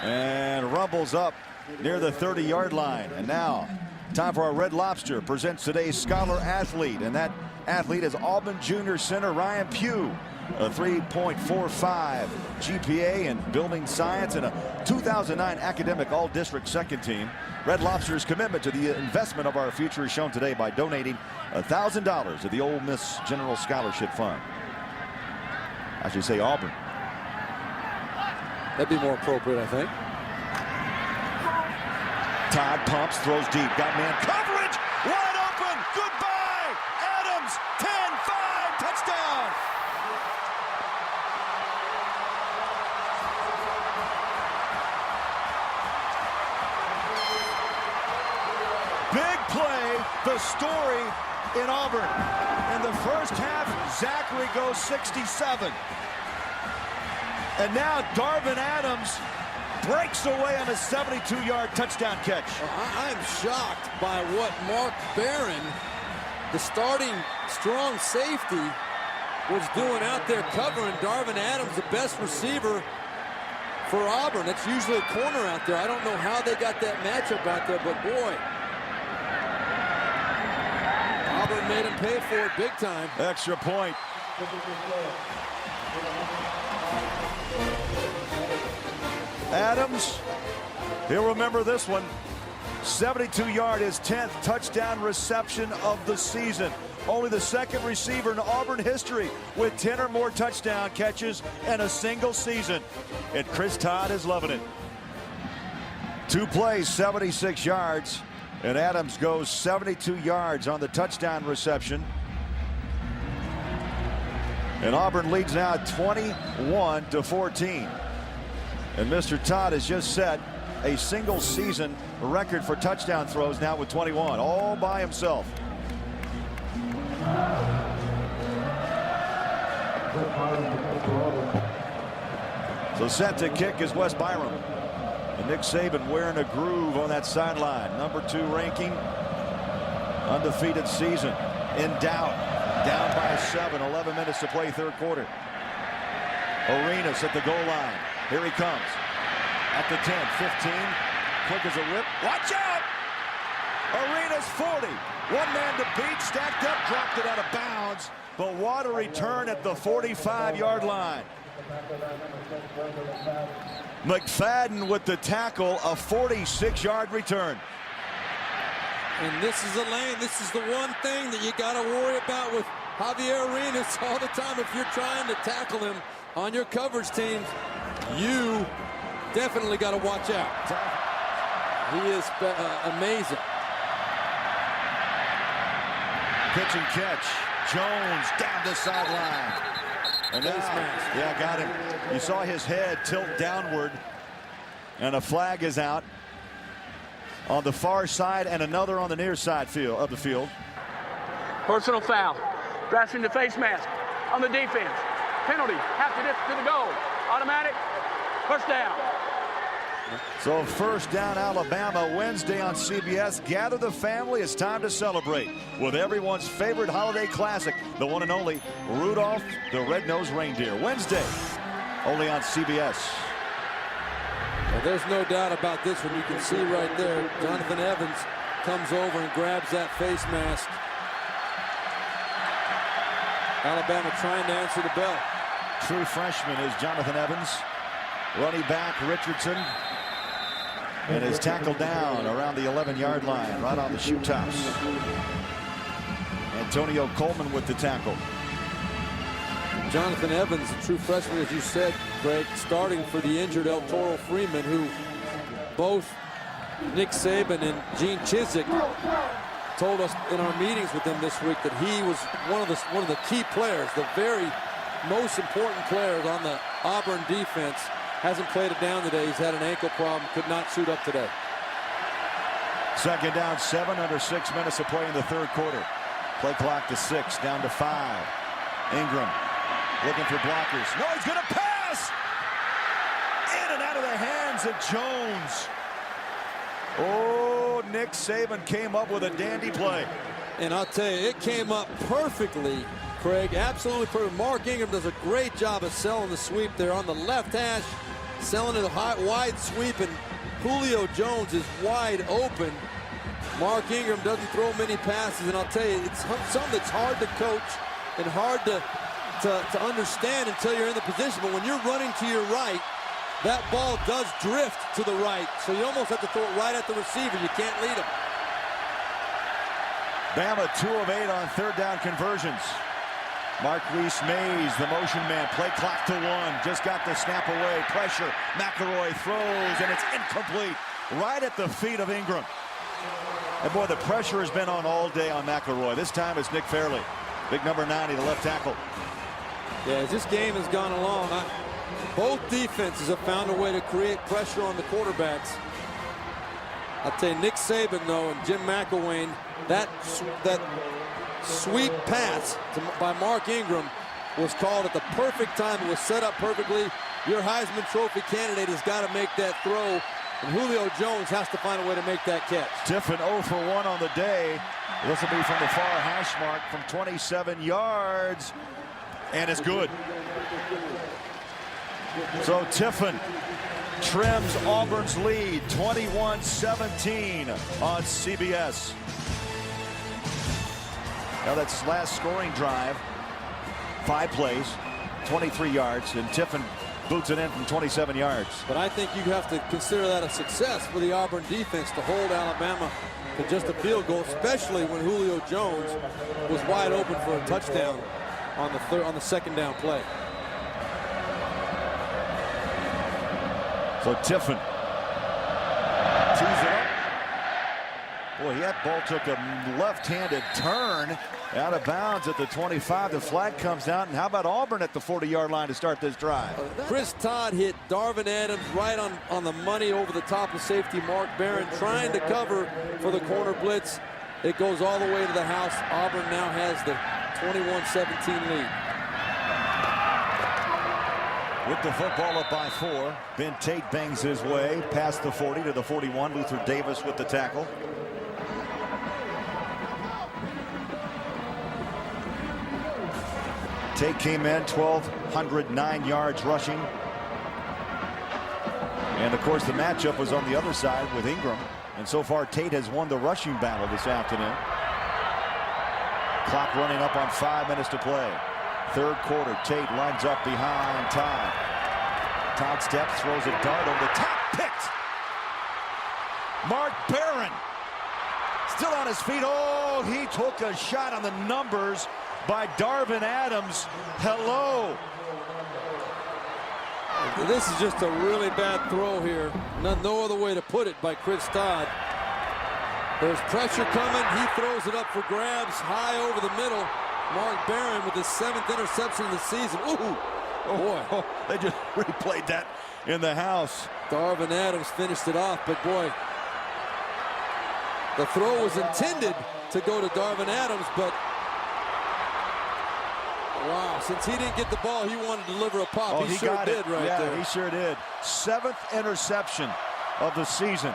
and rumbles up near the 30-yard line. And now, time for our Red Lobster presents today's Scholar Athlete, and that athlete is Auburn Junior Center Ryan Pugh, a 3.45 GPA in building science and a 2009 academic all-district second team. Red Lobster's commitment to the investment of our future is shown today by donating $1,000 to the Ole Miss General Scholarship Fund. I should say Auburn. That'd be more appropriate, I think. Todd pumps, throws deep, got man coverage, wide open, goodbye, Adams, 10-5, touchdown. Big play, the story in Auburn. In the first half, Zachary goes 67. And now Darvin Adams breaks away on a 72-yard touchdown catch. I'm shocked by what Mark Barron, the starting strong safety, was doing out there covering Darvin Adams, the best receiver for Auburn. That's usually a corner out there. I don't know how they got that matchup out there, but boy, Auburn made him pay for it big time. Extra point. Adams, he'll remember this one. 72-yard, his 10th touchdown reception of the season. Only the second receiver in Auburn history with 10 or more touchdown catches in a single season. And Chris Todd is loving it. 2 plays, 76 yards. And Adams goes 72 yards on the touchdown reception. And Auburn leads now 21-14. And Mr. Todd has just set a single season record for touchdown throws now with 21, all by himself. So set to kick is Wes Byram. And Nick Saban wearing a groove on that sideline. Number 2 ranking, undefeated season. In doubt, down by 7, 11 minutes to play third quarter. Arenas at the goal line. Here he comes. At the 10, 15. Quick as a whip. Watch out! Arenas 40. One man to beat. Stacked up. Dropped it out of bounds. But what a return at the 45-yard line. McFadden with the tackle. A 46-yard return. And this is a lane. This is the one thing that you got to worry about with Javier Arenas all the time. If you're trying to tackle him on your coverage teams, you definitely got to watch out. He is amazing. Pitch and catch. Jones down the sideline. And yeah, got him. You saw his head tilt downward. And a flag is out on the far side and another on the near side of the field. Personal foul. Grasping the face mask on the defense. Penalty. Half the distance to the goal. Automatic. First down. So first down Alabama Wednesday on CBS. Gather the family. It's time to celebrate with everyone's favorite holiday classic, the one and only Rudolph the Red-Nosed Reindeer. Wednesday, only on CBS. Well, there's no doubt about this one. You can see right there, Jonathan Evans comes over and grabs that face mask. Alabama trying to answer the bell. True freshman is Jonathan Evans. Running back Richardson. And is tackled down around the 11-yard line, right on the shoe tops. Antonio Coleman with the tackle. Jonathan Evans, a true freshman, as you said, Greg, starting for the injured El Toro Freeman, who both Nick Saban and Gene Chizik told us in our meetings with him this week that he was one of the key players, the very most important players on the Auburn defense. Hasn't played it down today. He's had an ankle problem, could not suit up today. Second down, 7 under 6 minutes of play in the third quarter. Play clock to 6, down to 5. Ingram looking for blockers. No, he's going to pass! In and out of the hands of Jones. Oh, Nick Saban came up with a dandy play. And I'll tell you, it came up perfectly, Craig. Absolutely perfect. Mark Ingram does a great job of selling the sweep there on the left hash, selling it a wide sweep, and Julio Jones is wide open. Mark Ingram doesn't throw many passes, and I'll tell you, it's something that's hard to coach and hard to understand until you're in the position. But when you're running to your right, that ball does drift to the right, so you almost have to throw it right at the receiver. You can't lead him. Bama 2 of 8 on third down conversions. Marquise Mays, the motion man, play clock to 1. Just got the snap away. Pressure. McElroy throws, and it's incomplete. Right at the feet of Ingram. And boy, the pressure has been on all day on McElroy. This time it's Nick Fairley. Big number 90, the left tackle. Yeah, as this game has gone along, both defenses have found a way to create pressure on the quarterbacks. I'll tell you, Nick Saban, though, and Jim McElwain, that sweep pass by Mark Ingram was called at the perfect time. It was set up perfectly. Your Heisman Trophy candidate has got to make that throw, and Julio Jones has to find a way to make that catch. Tiffin 0 for 1 on the day. This will be from the far hash mark from 27 yards, and it's good. So Tiffin trims Auburn's lead, 21-17 on CBS. Now that's last scoring drive, 5 plays, 23 yards, and Tiffin boots it in from 27 yards. But I think you have to consider that a success for the Auburn defense to hold Alabama to just a field goal, especially when Julio Jones was wide open for a touchdown on the second down play. So Tiffin tees it up. Boy, that ball took a left-handed turn out of bounds at the 25. The flag comes out, and how about Auburn at the 40-yard line to start this drive? Chris Todd hit Darvin Adams right on the money over the top of safety Mark Barron, trying to cover for the corner blitz. It goes all the way to the house. Auburn now has the 21-17 lead. With the football up by 4, Ben Tate bangs his way past the 40 to the 41. Luther Davis with the tackle. Tate came in 1,209 yards rushing. And of course the matchup was on the other side with Ingram. And so far Tate has won the rushing battle this afternoon. Clock running up on 5 minutes to play. Third quarter, Tate lines up behind Todd. Todd steps, throws a dart over the top, picked. Mark Barron still on his feet. Oh, he took a shot on the numbers by Darvin Adams. Hello. This is just a really bad throw here. No other way to put it by Chris Todd. There's pressure coming. He throws it up for grabs high over the middle. Mark Barron with his 7th interception of the season. Ooh, boy. They just replayed that in the house. Darvin Adams finished it off, but boy, the throw was intended to go to Darvin Adams, but wow, since he didn't get the ball, he wanted to deliver a pop. Oh, he sure did right there. Yeah, he sure did. 7th interception of the season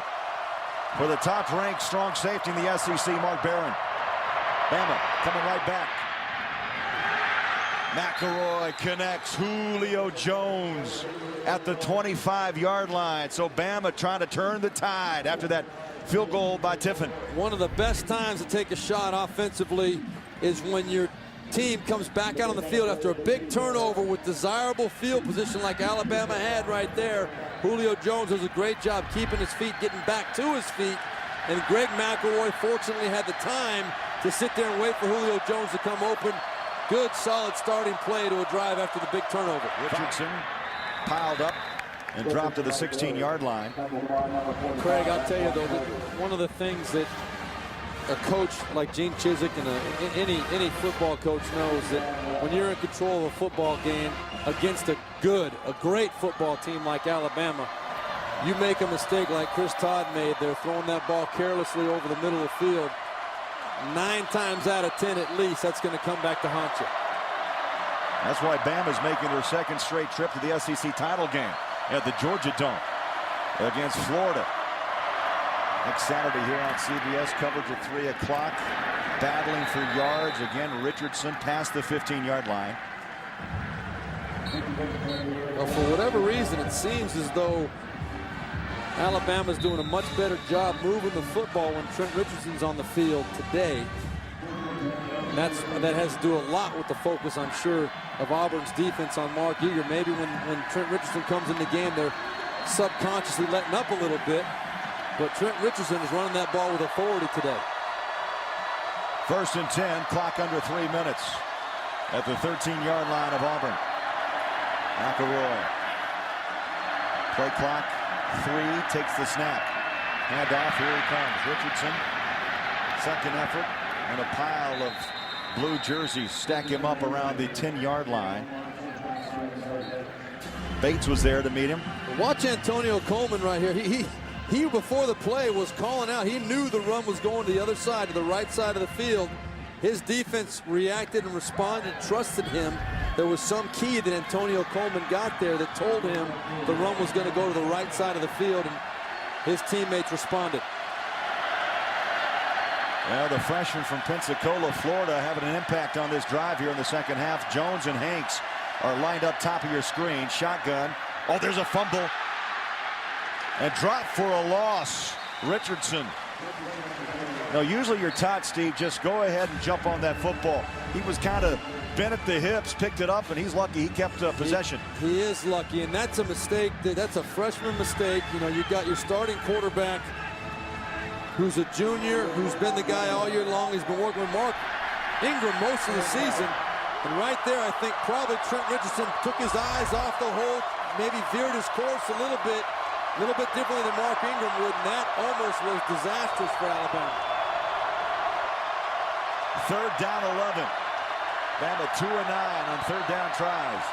for the top-ranked strong safety in the SEC, Mark Barron. Bama coming right back. McElroy connects. Julio Jones at the 25-yard line. So Bama trying to turn the tide after that field goal by Tiffin. One of the best times to take a shot offensively is when your team comes back out on the field after a big turnover with desirable field position like Alabama had right there. Julio Jones does a great job keeping his feet, getting back to his feet. And Greg McElroy fortunately had the time to sit there and wait for Julio Jones to come open. good, solid starting play to a drive after the big turnover. Richardson piled up and dropped to the 16-yard line. Craig, I'll tell you, though, that one of the things that a coach like Gene Chizik and any football coach knows, that when you're in control of a football game against a great football team like Alabama, you make a mistake like Chris Todd made there, throwing that ball carelessly over the middle of the field. 9 times out of 10 at least, that's going to come back to haunt you. That's why Bama's making their second straight trip to the SEC title game at the Georgia Dome against Florida. Next Saturday here on CBS, coverage at 3 o'clock. Battling for yards. Again, Richardson past the 15-yard line. Well, for whatever reason, it seems as though Alabama's doing a much better job moving the football when Trent Richardson's on the field today. And that has to do a lot with the focus, I'm sure, of Auburn's defense on Mark Eager. Maybe when Trent Richardson comes in the game, they're subconsciously letting up a little bit. But Trent Richardson is running that ball with authority today. 1st and 10, clock under 3 minutes at the 13-yard line of Auburn. McElroy. Play clock 3, takes the snap. Handoff, here he comes. Richardson, second effort, and a pile of blue jerseys stack him up around the 10-yard line. Bates was there to meet him. Watch Antonio Coleman right here. He before the play was calling out. He knew the run was going to the other side, to the right side of the field. His defense reacted and responded, trusted him. There was some key that Antonio Coleman got there that told him the run was going to go to the right side of the field, and his teammates responded. Well, the freshman from Pensacola, Florida, having an impact on this drive here in the second half. Jones and Hanks are lined up top of your screen. Shotgun. Oh, there's a fumble. And drop for a loss. Richardson. Now, usually you're taught, Steve, just go ahead and jump on that football. He was kind of bent at the hips, picked it up, and he's lucky he kept possession. He is lucky, and that's a mistake. That's a freshman mistake. You know, you've got your starting quarterback who's a junior, who's been the guy all year long. He's been working with Mark Ingram most of the season. And right there, I think probably Trent Richardson took his eyes off the hole, maybe veered his course a little bit differently than Mark Ingram would, and that almost was disastrous for Alabama. 3rd down 11. Bama 2 of 9 on 3rd down tries.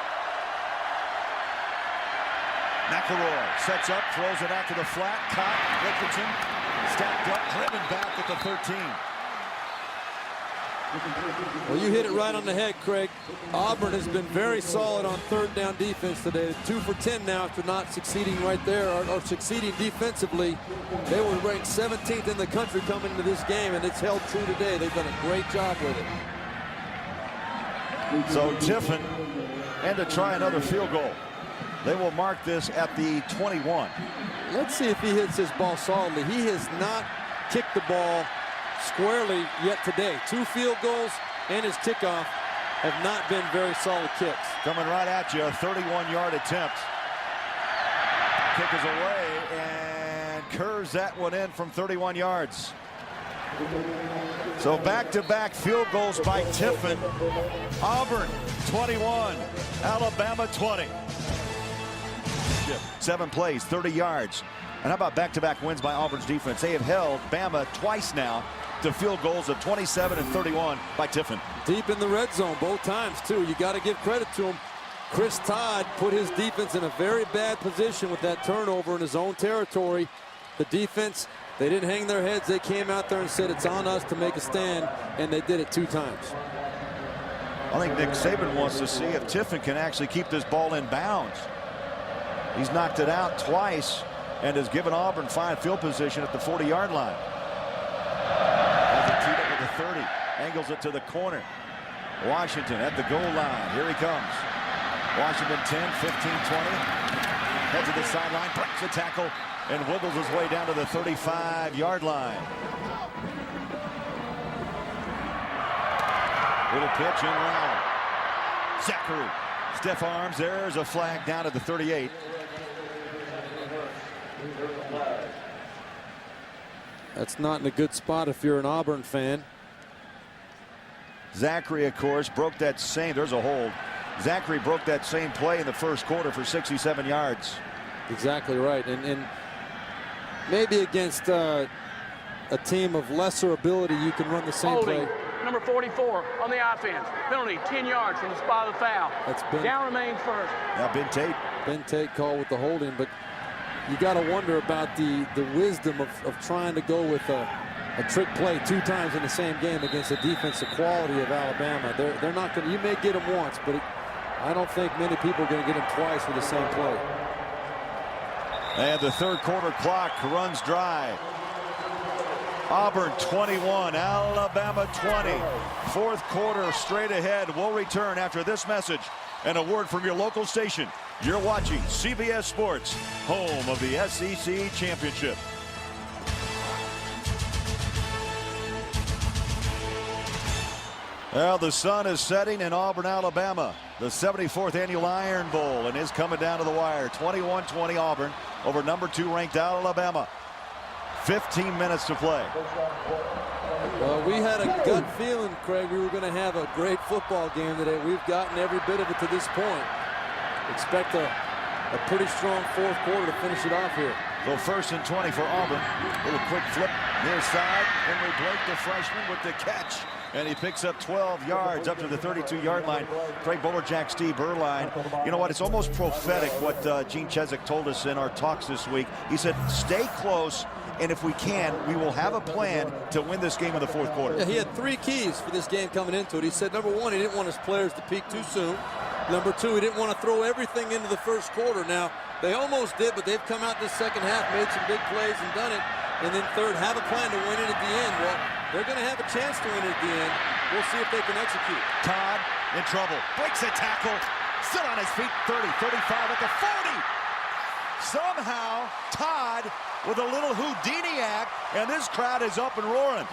McElroy sets up, throws it out to the flat. Caught. Richardson stacked up, driven back at the 13. Well, you hit it right on the head, Craig. Auburn has been very solid on 3rd down defense today. 2 for 10 now after not succeeding right there, or succeeding defensively. They were ranked 17th in the country coming into this game, and it's held true today. They've done a great job with it. So Tiffin, and to try another field goal. They will mark this at the 21. Let's see if he hits this ball solidly. He has not kicked the ball squarely yet today. 2 field goals and his kickoff have not been very solid kicks. Coming right at you, a 31-yard attempt. Kick is away and curves that one in from 31 yards. So back-to-back field goals by Tiffin. Auburn 21, Alabama 20. 7 plays, 30 yards. And how about back-to-back wins by Auburn's defense? They have held Bama twice now to field goals of 27 and 31 by Tiffin. Deep in the red zone both times, too. You got to give credit to him. Chris Todd put his defense in a very bad position with that turnover in his own territory. The defense, they didn't hang their heads. They came out there and said, it's on us to make a stand, and they did it 2 times. I think Nick Saban wants to see if Tiffin can actually keep this ball in bounds. He's knocked it out twice and has given Auburn fine field position at the 40-yard line. Has it teed up at the 30. Angles it to the corner. Washington at the goal line. Here he comes. Washington 10, 15, 20. Heads to the sideline, breaks the tackle, and wiggles his way down to the 35-yard line. Little pitch in round. Zachary. Stiff arms. There's a flag down to the 38. That's not in a good spot if you're an Auburn fan. Zachary, of course, broke that same. There's a hold. Zachary broke that same play in the first quarter for 67 yards. Exactly right. And maybe against a team of lesser ability, you can run the same Holding, play. number 44 on the offense. Penalty, 10 yards from the spot of the foul. That's Ben. Down remains first. Now Ben Tate. Ben Tate called with the holding, but you got to wonder about the wisdom of trying to go with a trick play 2 times in the same game against the defensive quality of Alabama. They're not going to. You may get them once, but I don't think many people are going to get them twice with the same play. And the third quarter clock runs dry. Auburn 21, Alabama 20. Fourth quarter straight ahead. We'll return after this message and a word from your local station. You're watching CBS Sports, home of the SEC Championship. Well, the sun is setting in Auburn, Alabama. The 74th annual Iron Bowl, and is coming down to the wire. 21-20 Auburn over number 2 ranked Alabama. 15 minutes to play. Well, we had a gut feeling, Craig, we were going to have a great football game today. We've gotten every bit of it to this point. Expect a pretty strong fourth quarter to finish it off here. So 1st and 20 for Auburn. Little quick flip near side. Henry Blake, the freshman, with the catch. And he picks up 12 yards up to the 32-yard line. Craig Bolerjack, Steve Berline. You know what? It's almost prophetic what Gene Chizik told us in our talks this week. He said, stay close, and if we can, we will have a plan to win this game in the fourth quarter. Yeah, he had 3 keys for this game coming into it. He said, number 1, he didn't want his players to peak too soon. Number 2, he didn't want to throw everything into the first quarter. Now, they almost did, but they've come out this second half, made some big plays and done it. And then third, have a plan to win it at the end. Well, they're going to have a chance to win it at the end. We'll see if they can execute. Todd in trouble. Breaks a tackle. Still on his feet. 30, 35 at the 40. Somehow, Todd with a little Houdini act, and this crowd is up and roaring.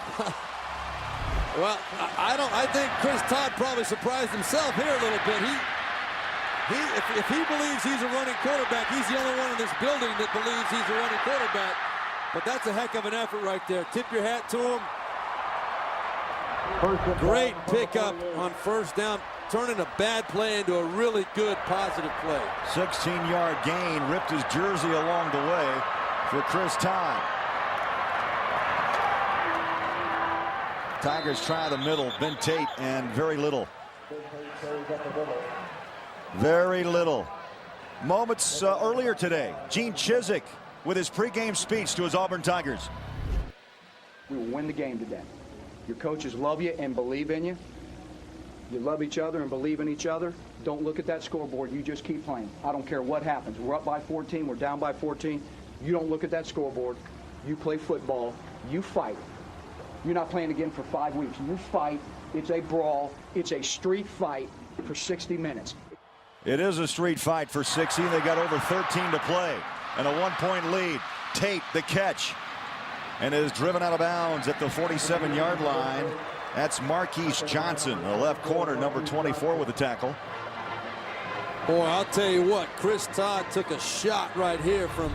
Well, I think Chris Todd probably surprised himself here a little bit. If he believes he's a running quarterback, he's the only one in this building that believes he's a running quarterback. But that's a heck of an effort right there. Tip your hat to him. Great pickup on first down, turning a bad play into a really good positive play. 16-yard gain, ripped his jersey along the way for Chris Todd. Tigers try the middle. Ben Tate, and very little. Very little. Moments earlier today, Gene Chizik with his pregame speech to his Auburn Tigers. We will win the game today. Your coaches love you and believe in you. You love each other and believe in each other. Don't look at that scoreboard. You just keep playing. I don't care what happens. We're up by 14. We're down by 14. You don't look at that scoreboard. You play football. You fight. You're not playing again for 5 weeks. You fight. It's a brawl. It's a street fight for 60 minutes. It is a street fight for 60. They got over 13 to play and a 1-point lead. Tate, the catch, and is driven out of bounds at the 47-yard line. That's Marquise Johnson, the left corner, number 24, with the tackle. Boy, I'll tell you what, Chris Todd took a shot right here from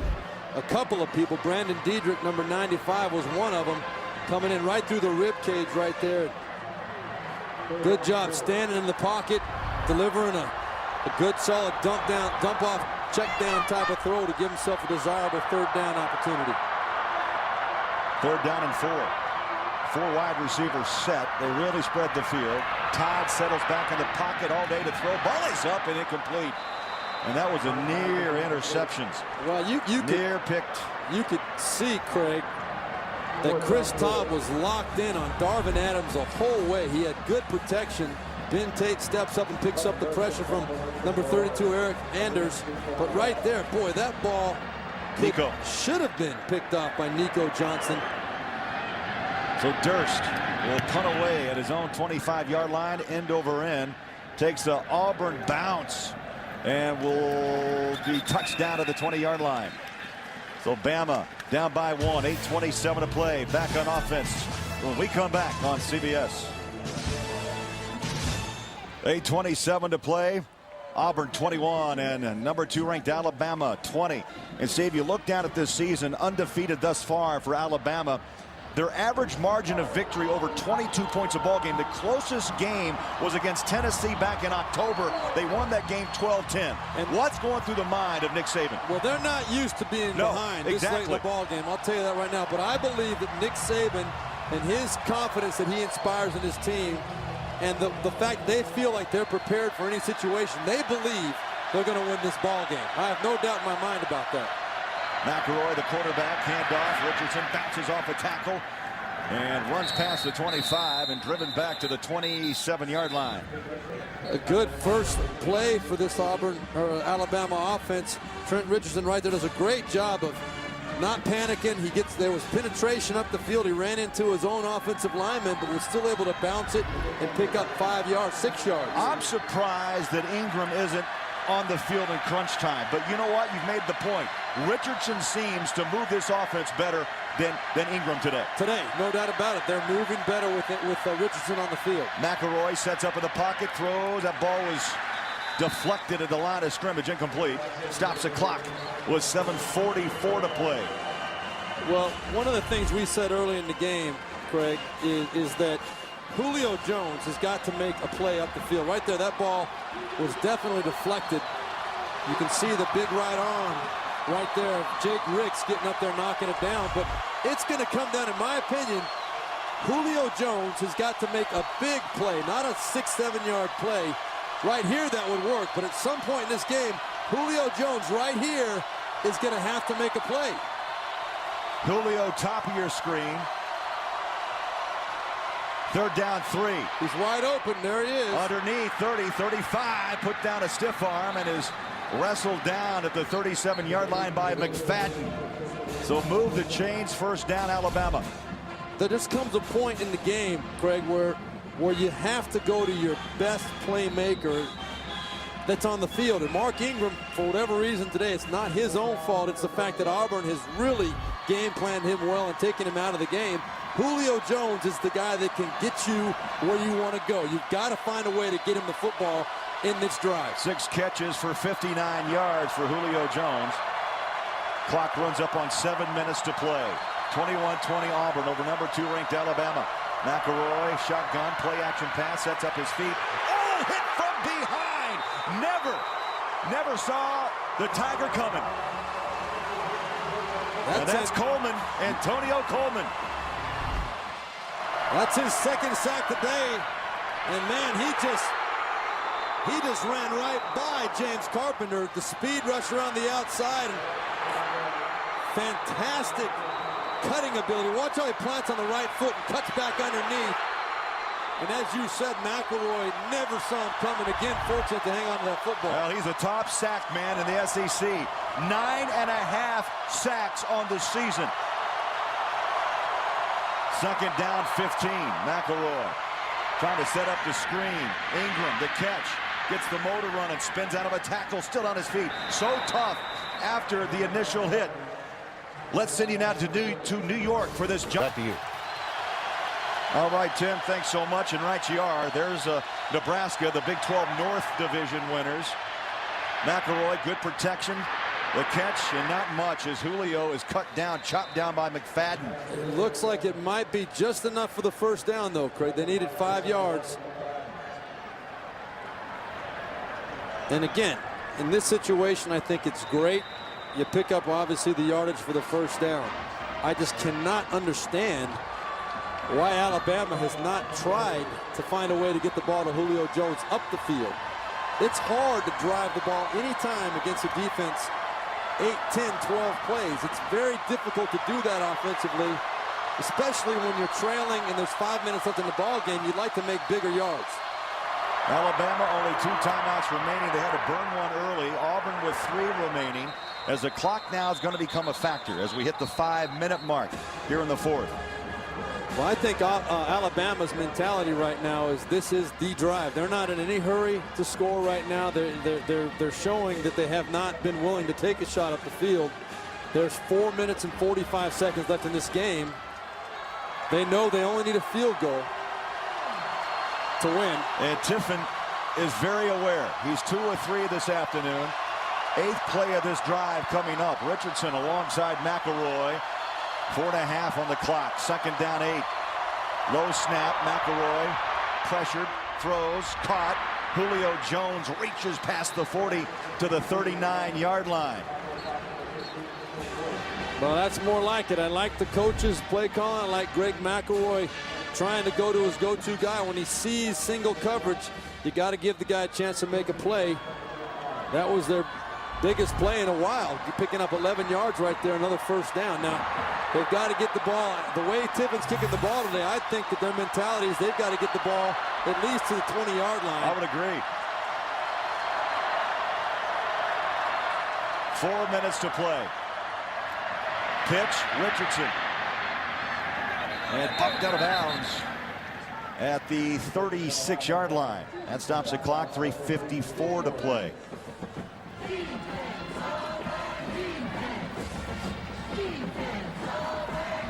a couple of people. Brandon Diedrich, number 95, was one of them, coming in right through the rib cage right there. Good job standing in the pocket, delivering a good solid dump off, check down type of throw to give himself a desirable third down opportunity. 3rd down and 4. 4 wide receivers set. They really spread the field. Todd settles back in the pocket all day to throw. Ball is up and incomplete. And that was a near interceptions. Well, you could see, Craig, that Chris Todd was locked in on Darvin Adams the whole way. He had good protection. Ben Tate steps up and picks up the pressure from number 32, Eric Anders. But right there, boy, that ball should have been picked off by Nico Johnson. So Durst will punt away at his own 25-yard line, end over end. Takes the Auburn bounce and will be touched down to the 20-yard line. So Bama down by 1, 8:27 to play. Back on offense when we come back on CBS. 8:27 to play. Auburn 21 and number 2 ranked Alabama 20. And Steve, you look down at this season, undefeated thus far for Alabama. Their average margin of victory over 22 points a ball game. The closest game was against Tennessee back in October. They won that game 12-10. And what's going through the mind of Nick Saban? Well, they're not used to being behind this late in the ball game. I'll tell you that right now. But I believe that Nick Saban and his confidence that he inspires in his team, and the fact they feel like they're prepared for any situation, they believe they're going to win this ball game. I have no doubt in my mind about that. McElroy, the quarterback, handoff. Richardson bounces off a tackle and runs past the 25 and driven back to the 27-yard line. A good first play for this Alabama offense. Trent Richardson right there does a great job of not panicking. There was penetration up the field. He ran into his own offensive lineman, but was still able to bounce it and pick up 5 yards, 6 yards. I'm surprised that Ingram isn't on the field in crunch time. But you know what? You've made the point. Richardson seems to move this offense better than Ingram today. No doubt about it. They're moving better with Richardson on the field. McElroy sets up in the pocket, throws. That ball was deflected at the line of scrimmage, incomplete. Stops the clock with 7:44 to play. Well, one of the things we said early in the game, Craig, is that Julio Jones has got to make a play up the field. Right there, that ball was definitely deflected. You can see the big right arm right there of Jake Ricks getting up there knocking it down. But it's going to come down, in my opinion, Julio Jones has got to make a big play, not a 6-7 yard play. Right here, that would work. But at some point in this game, Julio Jones right here is going to have to make a play. Julio, top of your screen. Third down, 3. He's wide open. There he is. Underneath, 30, 35. Put down a stiff arm and is wrestled down at the 37-yard line by McFadden. So move the chains, first down, Alabama. There just comes a point in the game, Craig, where you have to go to your best playmaker that's on the field. And Mark Ingram, for whatever reason today, it's not his own fault. It's the fact that Auburn has really game planned him well and taken him out of the game. Julio Jones is the guy that can get you where you want to go. You've got to find a way to get him the football in this drive. 6 catches for 59 yards for Julio Jones. Clock runs up on 7 minutes to play. 21-20 Auburn over number 2 ranked Alabama. McElroy, shotgun, play action pass, sets up his feet. Oh, hit from behind. Never saw the Tiger coming. That's Coleman, Antonio Coleman. That's his second sack today. And man, he just ran right by James Carpenter. The speed rusher on the outside. Fantastic cutting ability. Watch how he plants on the right foot and cuts back underneath. And as you said, McElroy never saw him coming. Again, fortunate to hang on to that football. Well, he's a top sack man in the SEC. 9.5 sacks on the season. Second down, 15. McElroy trying to set up the screen. Ingram, the catch. Gets the motor running, spins out of a tackle, still on his feet. So tough after the initial hit. Let's send you now to New York for this jump. Back to you. All right, Tim, thanks so much. And right you are. There's Nebraska, the Big 12 North Division winners. McElroy, good protection. The catch, and not much, as Julio is cut down, chopped down by McFadden. It looks like it might be just enough for the first down, though, Craig. They needed 5 yards. And again, in this situation, I think it's great. You pick up, obviously, the yardage for the first down. I just cannot understand why Alabama has not tried to find a way to get the ball to Julio Jones up the field. It's hard to drive the ball anytime against a defense 8, 10, 12 plays. It's very difficult to do that offensively, especially when you're trailing and there's 5 minutes left in the ball game. You'd like to make bigger yards. Alabama only 2 timeouts remaining. They had to burn one early. Auburn with 3 remaining, as the clock now is going to become a factor as we hit the 5-minute mark here in the 4th. Well, I think Alabama's mentality right now is this is the drive. They're not in any hurry to score right now. They're showing that they have not been willing to take a shot up the field. There's 4 minutes and 45 seconds left in this game. They know they only need a field goal to win. And Tiffin is very aware. He's 2 of 3 this afternoon. 8th play of this drive coming up. Richardson alongside McElroy. 4.5 on the clock. Second down 8. Low snap. McElroy pressured, throws, caught. Julio Jones reaches past the 40 to the 39-yard line. Well, that's more like it. I like the coach's play call. I like Greg McElroy trying to go to his go-to guy. When he sees single coverage, you got to give the guy a chance to make a play. That was their biggest play in a while. You're picking up 11 yards right there, another first down. Now, they've got to get the ball. The way Tiffin's kicking the ball today, I think that their mentality is they've got to get the ball at least to the 20-yard line. I would agree. 4 minutes to play. Pitch, Richardson. And bumped out of bounds at the 36-yard line. That stops the clock. 3:54 to play.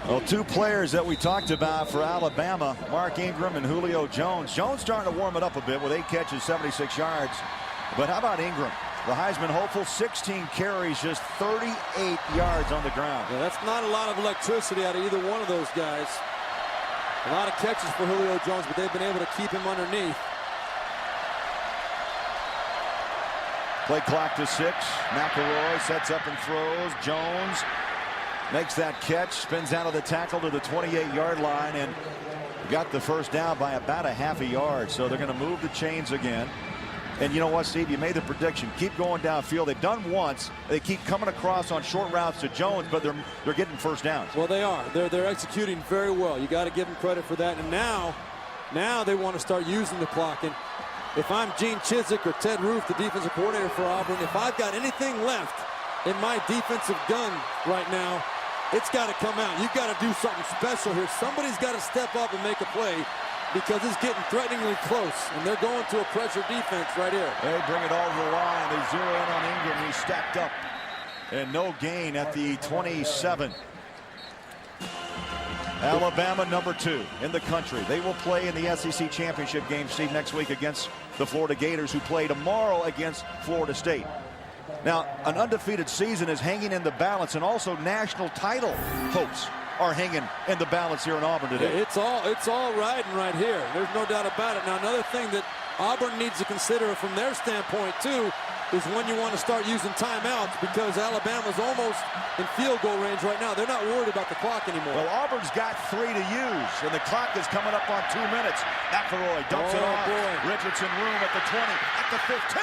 Well, two players that we talked about for Alabama, Mark Ingram and Julio Jones. Jones starting to warm it up a bit with 8 catches, 76 yards. But how about Ingram? The Heisman hopeful, 16 carries, just 38 yards on the ground. Yeah, that's not a lot of electricity out of either one of those guys. A lot of catches for Julio Jones, but they've been able to keep him underneath. Play clock to 6. McElroy sets up and throws. Jones makes that catch, spins out of the tackle to the 28-yard line, and got the first down by about a half a yard. So they're going to move the chains again. And you know what, Steve? You made the prediction. Keep going downfield. They've done once. They keep coming across on short routes to Jones, but they're getting first downs. Well, they are. They're executing very well. You got to give them credit for that. And now they want to start using the clock. And if I'm Gene Chizik or Ted Roof, the defensive coordinator for Auburn, if I've got anything left in my defensive gun right now, it's got to come out. You've got to do something special here. Somebody's got to step up and make a play, because it's getting threateningly close, and they're going to a pressure defense right here. They bring it all to the line. They zero in on Ingram. He's stacked up, and no gain at the 27. Alabama, number 2 in the country. They will play in the SEC Championship game, Steve, next week against the Florida Gators, who play tomorrow against Florida State. Now, an undefeated season is hanging in the balance, and also national title hopes are hanging in the balance here in Auburn today. It's all riding right here. There's no doubt about it. Now, another thing that Auburn needs to consider from their standpoint, too, is when you want to start using timeouts, because Alabama's almost in field goal range right now. They're not worried about the clock anymore. Well, Auburn's got 3 to use, and the clock is coming up on 2 minutes. McElroy dumps it off. Boy. Richardson room at the 20, at the 15,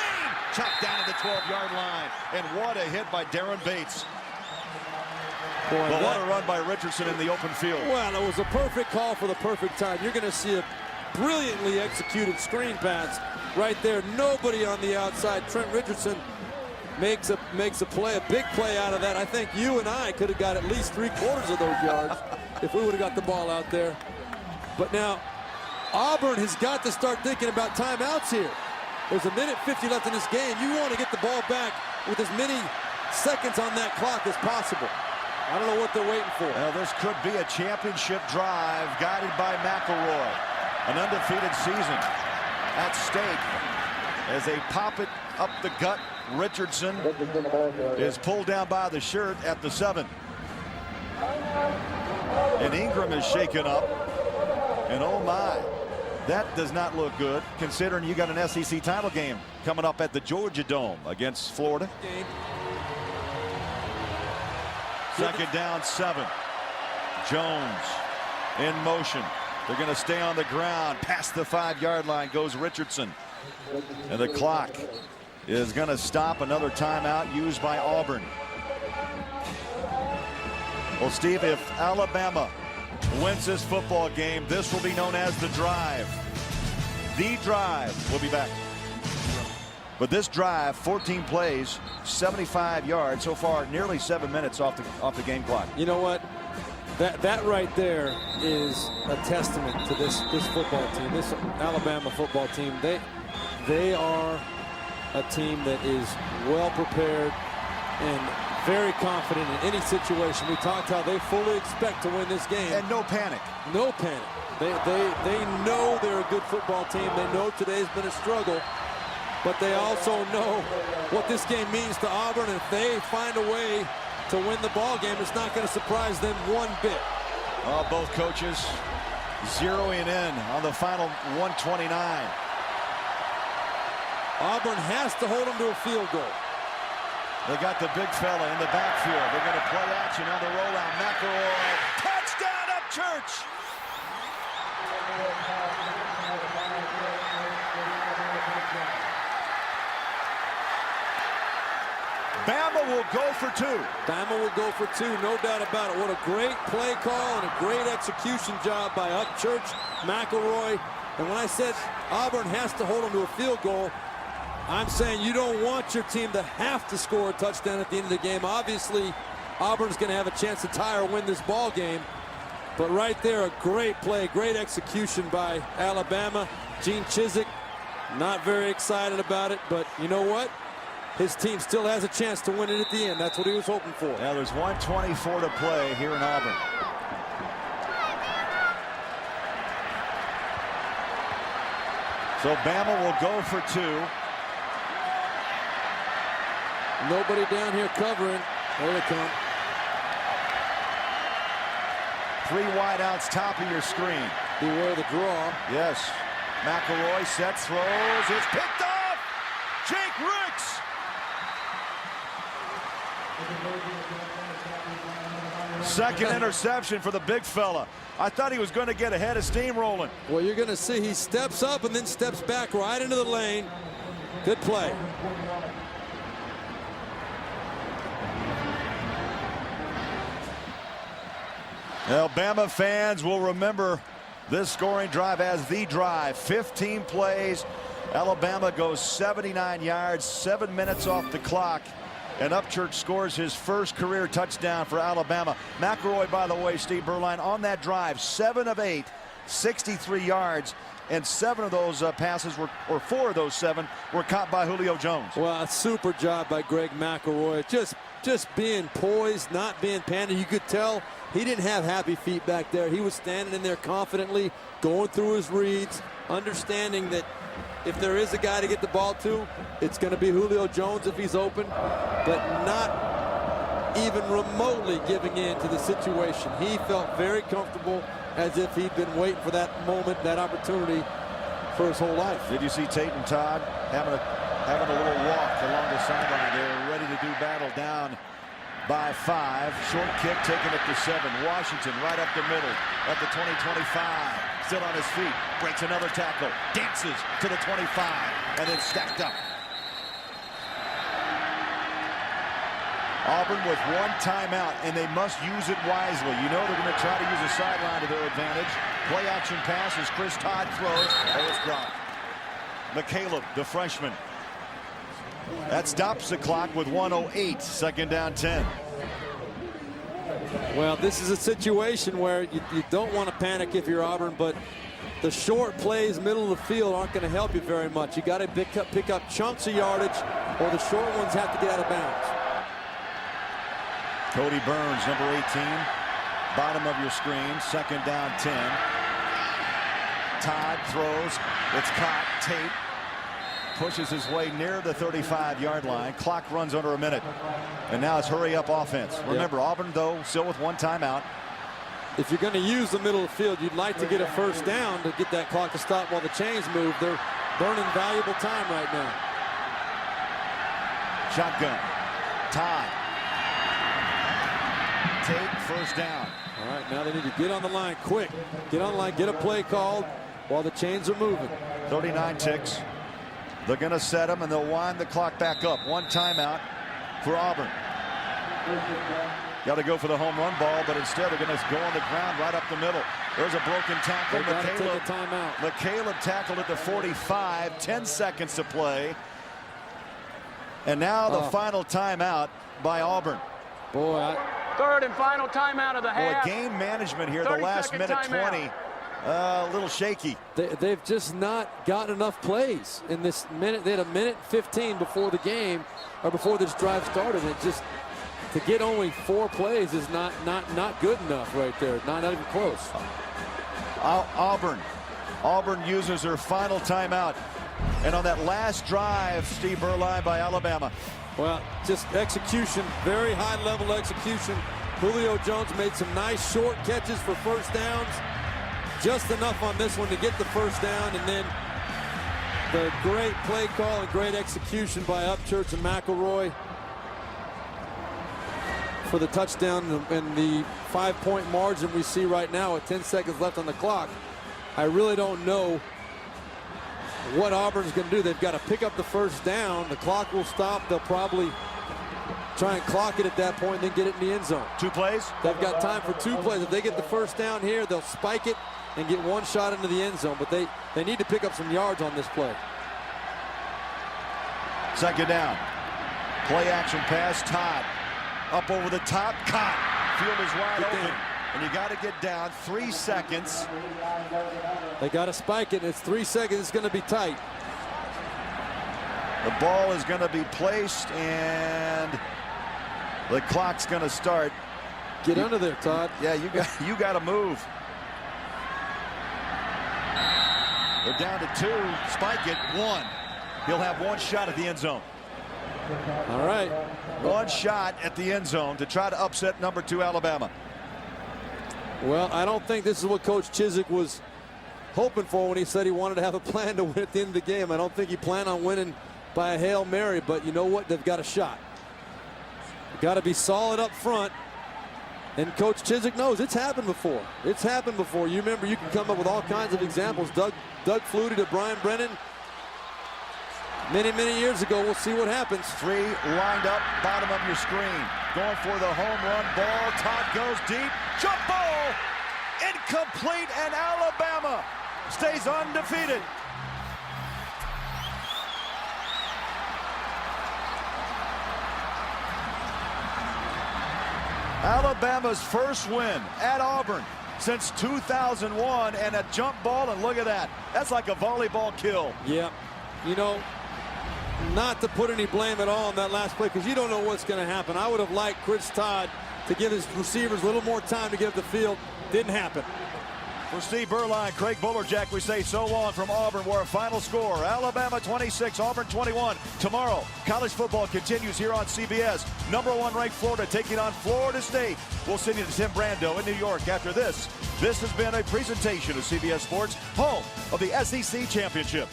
chopped down at the 12-yard line. And what a hit by Darren Bates. Boy, but what a run by Richardson in the open field. Well, it was a perfect call for the perfect time. You're going to see a brilliantly executed screen pass right there. Nobody on the outside. Trent Richardson makes a play, a big play out of that. I think you and I could have got at least 3/4 of those yards if we would have got the ball out there. But now Auburn has got to start thinking about timeouts here. There's a minute 50 left in this game. You want to get the ball back with as many seconds on that clock as possible. I don't know what they're waiting for. Well, this could be a championship drive guided by McElroy. An undefeated season at stake as they pop it up the gut. Richardson is pulled down by the shirt at the 7. And Ingram is shaken up. And oh my, that does not look good, considering you got an SEC title game coming up at the Georgia Dome against Florida. Second down, 7. Jones in motion. They're going to stay on the ground. Past the 5-yard line goes Richardson. And the clock is going to stop. Another timeout used by Auburn. Well, Steve, if Alabama wins this football game, this will be known as the drive. The drive. We'll be back. But this drive, 14 plays, 75 yards so far, nearly 7 minutes off the game clock. You know what? That right there is a testament to this football team, this Alabama football team. They are a team that is well prepared and very confident in any situation. We talked how they fully expect to win this game. And no panic. No panic. They know they're a good football team. They know today's been a struggle. But they also know what this game means to Auburn. If they find a way to win the ball game. It's not going to surprise them one bit. Both coaches zeroing in on the final 129. Auburn has to hold them to a field goal. They got the big fella in the backfield. They're going to play action on the rollout. McElroy, touchdown Upchurch! Bama will go for 2. Bama will go for 2, no doubt about it. What a great play call and a great execution job by Upchurch, McElroy. And when I said Auburn has to hold them to a field goal, I'm saying you don't want your team to have to score a touchdown at the end of the game. Obviously, Auburn's going to have a chance to tie or win this ball game. But right there, a great play, great execution by Alabama. Gene Chizik, not very excited about it, but you know what? His team still has a chance to win it at the end. That's what he was hoping for. Yeah, there's 1:24 to play here in Auburn. So Bama will go for 2. Nobody down here covering. There they come. 3 wideouts, top of your screen. Beware the draw. Yes. McElroy sets, throws. It's picked off. Jake Ricks. Second interception for the big fella. I thought he was going to get ahead of steamrolling. Well, you're going to see he steps up and then steps back right into the lane. Good play. Alabama fans will remember this scoring drive as the drive. 15 plays. Alabama goes 79 yards, 7 minutes off the clock. And Upchurch scores his first career touchdown for Alabama. McElroy, by the way, Steve Berline, on that drive, 7 of 8, 63 yards. And 7 of those passes were, or 4 of those 7 were caught by Julio Jones. Well, a super job by Greg McElroy. Just being poised, not being panicked. You could tell he didn't have happy feet back there. He was standing in there confidently, going through his reads, understanding that if there is a guy to get the ball to, it's going to be Julio Jones if he's open, but not even remotely giving in to the situation. He felt very comfortable, as if he'd been waiting for that moment, that opportunity for his whole life. Did you see Tate and Todd having a little walk along the sideline? They were ready to do battle down by 5. Short kick taken at the 7. Washington right up the middle at the 20-25. Still on his feet. Breaks another tackle. Dances to the 25. And then stacked up. Auburn with 1 timeout, and they must use it wisely. You know they're going to try to use a sideline to their advantage. Play action pass as Chris Todd throws. Oh, it's dropped. McCaleb, the freshman. That stops the clock with 1:08. 2nd down 10. Well, this is a situation where you don't want to panic if you're Auburn, but the short plays, middle of the field, aren't going to help you very much. You got to pick up chunks of yardage, or the short ones have to get out of bounds. Cody Burns, number 18, bottom of your screen. 2nd down 10. Todd throws. It's caught. Tate pushes his way near the 35-yard line. Clock runs under a minute. And now it's hurry-up offense. Remember, Auburn, though, still with 1 timeout. If you're going to use the middle of the field, you'd like to get a first down to get that clock to stop while the chains move. They're burning valuable time right now. Shotgun. Todd. Tate, first down. All right, now they need to get on the line quick. Get on the line, get a play called while the chains are moving. 39 ticks. They're going to set them, and they'll wind the clock back up. 1 timeout for Auburn. Got to go for the home run ball, but instead they're going to go on the ground right up the middle. There's a broken tackle. McCaleb tackled at the 45. 10 seconds to play. And now the final timeout by Auburn. Boy, 3rd and final timeout of the half. Boy, game management here. The last minute 20. A little shaky. They've just not gotten enough plays in this minute. They had 1:15 before the game, or before this drive started. And just to get only 4 plays is not good enough right there. Not even close. Auburn uses their final timeout. And on that last drive, Steve Berline by Alabama. Well, just execution, very high-level execution. Julio Jones made some nice short catches for first downs. Just enough on this one to get the first down, and then the great play call and great execution by Upchurch and McElroy for the touchdown and the 5-point margin we see right now with 10 seconds left on the clock. I really don't know what Auburn's going to do. They've got to pick up the first down. The clock will stop. They'll probably try and clock it at that point and then get it in the end zone. 2 plays? They've got time for 2 plays. If they get the first down here, they'll spike it and get 1 shot into the end zone. But they need to pick up some yards on this play. Second down. Play action pass. Todd. Up over the top. Caught. Field is wide open. And you got to get down. 3 seconds. They got to spike it. It's 3 seconds. It's going to be tight. The ball is going to be placed, and the clock's going to start. Get under there, Todd. Yeah, you got to move. They're down to 2. Spike it. 1. He'll have 1 shot at the end zone. All right. 1 shot at the end zone to try to upset number 2 Alabama. Well, I don't think this is what Coach Chiswick was hoping for when he said he wanted to have a plan to win at the end of the game. I don't think he planned on winning by a Hail Mary, but you know what? They've got a shot. Got to be solid up front. And Coach Chiswick knows it's happened before. It's happened before. You remember, you can come up with all kinds of examples. Doug Flutie to Brian Brennan many, many years ago. We'll see what happens. 3 lined up, bottom of your screen. Going for the home run ball. Todd goes deep. Jump ball! Incomplete, and Alabama stays undefeated. Alabama's first win at Auburn since 2001, and a jump ball, and look at that. That's like a volleyball kill. Yeah. You know, not to put any blame at all on that last play, because you don't know what's going to happen. I would have liked Chris Todd to give his receivers a little more time to get up the field. Didn't happen. For Steve Berline, Craig Bullerjack, we say so long from Auburn, where our final score, Alabama 26, Auburn 21. Tomorrow, college football continues here on CBS. Number 1 ranked Florida taking on Florida State. We'll send you to Tim Brando in New York after this. This has been a presentation of CBS Sports, home of the SEC Championship.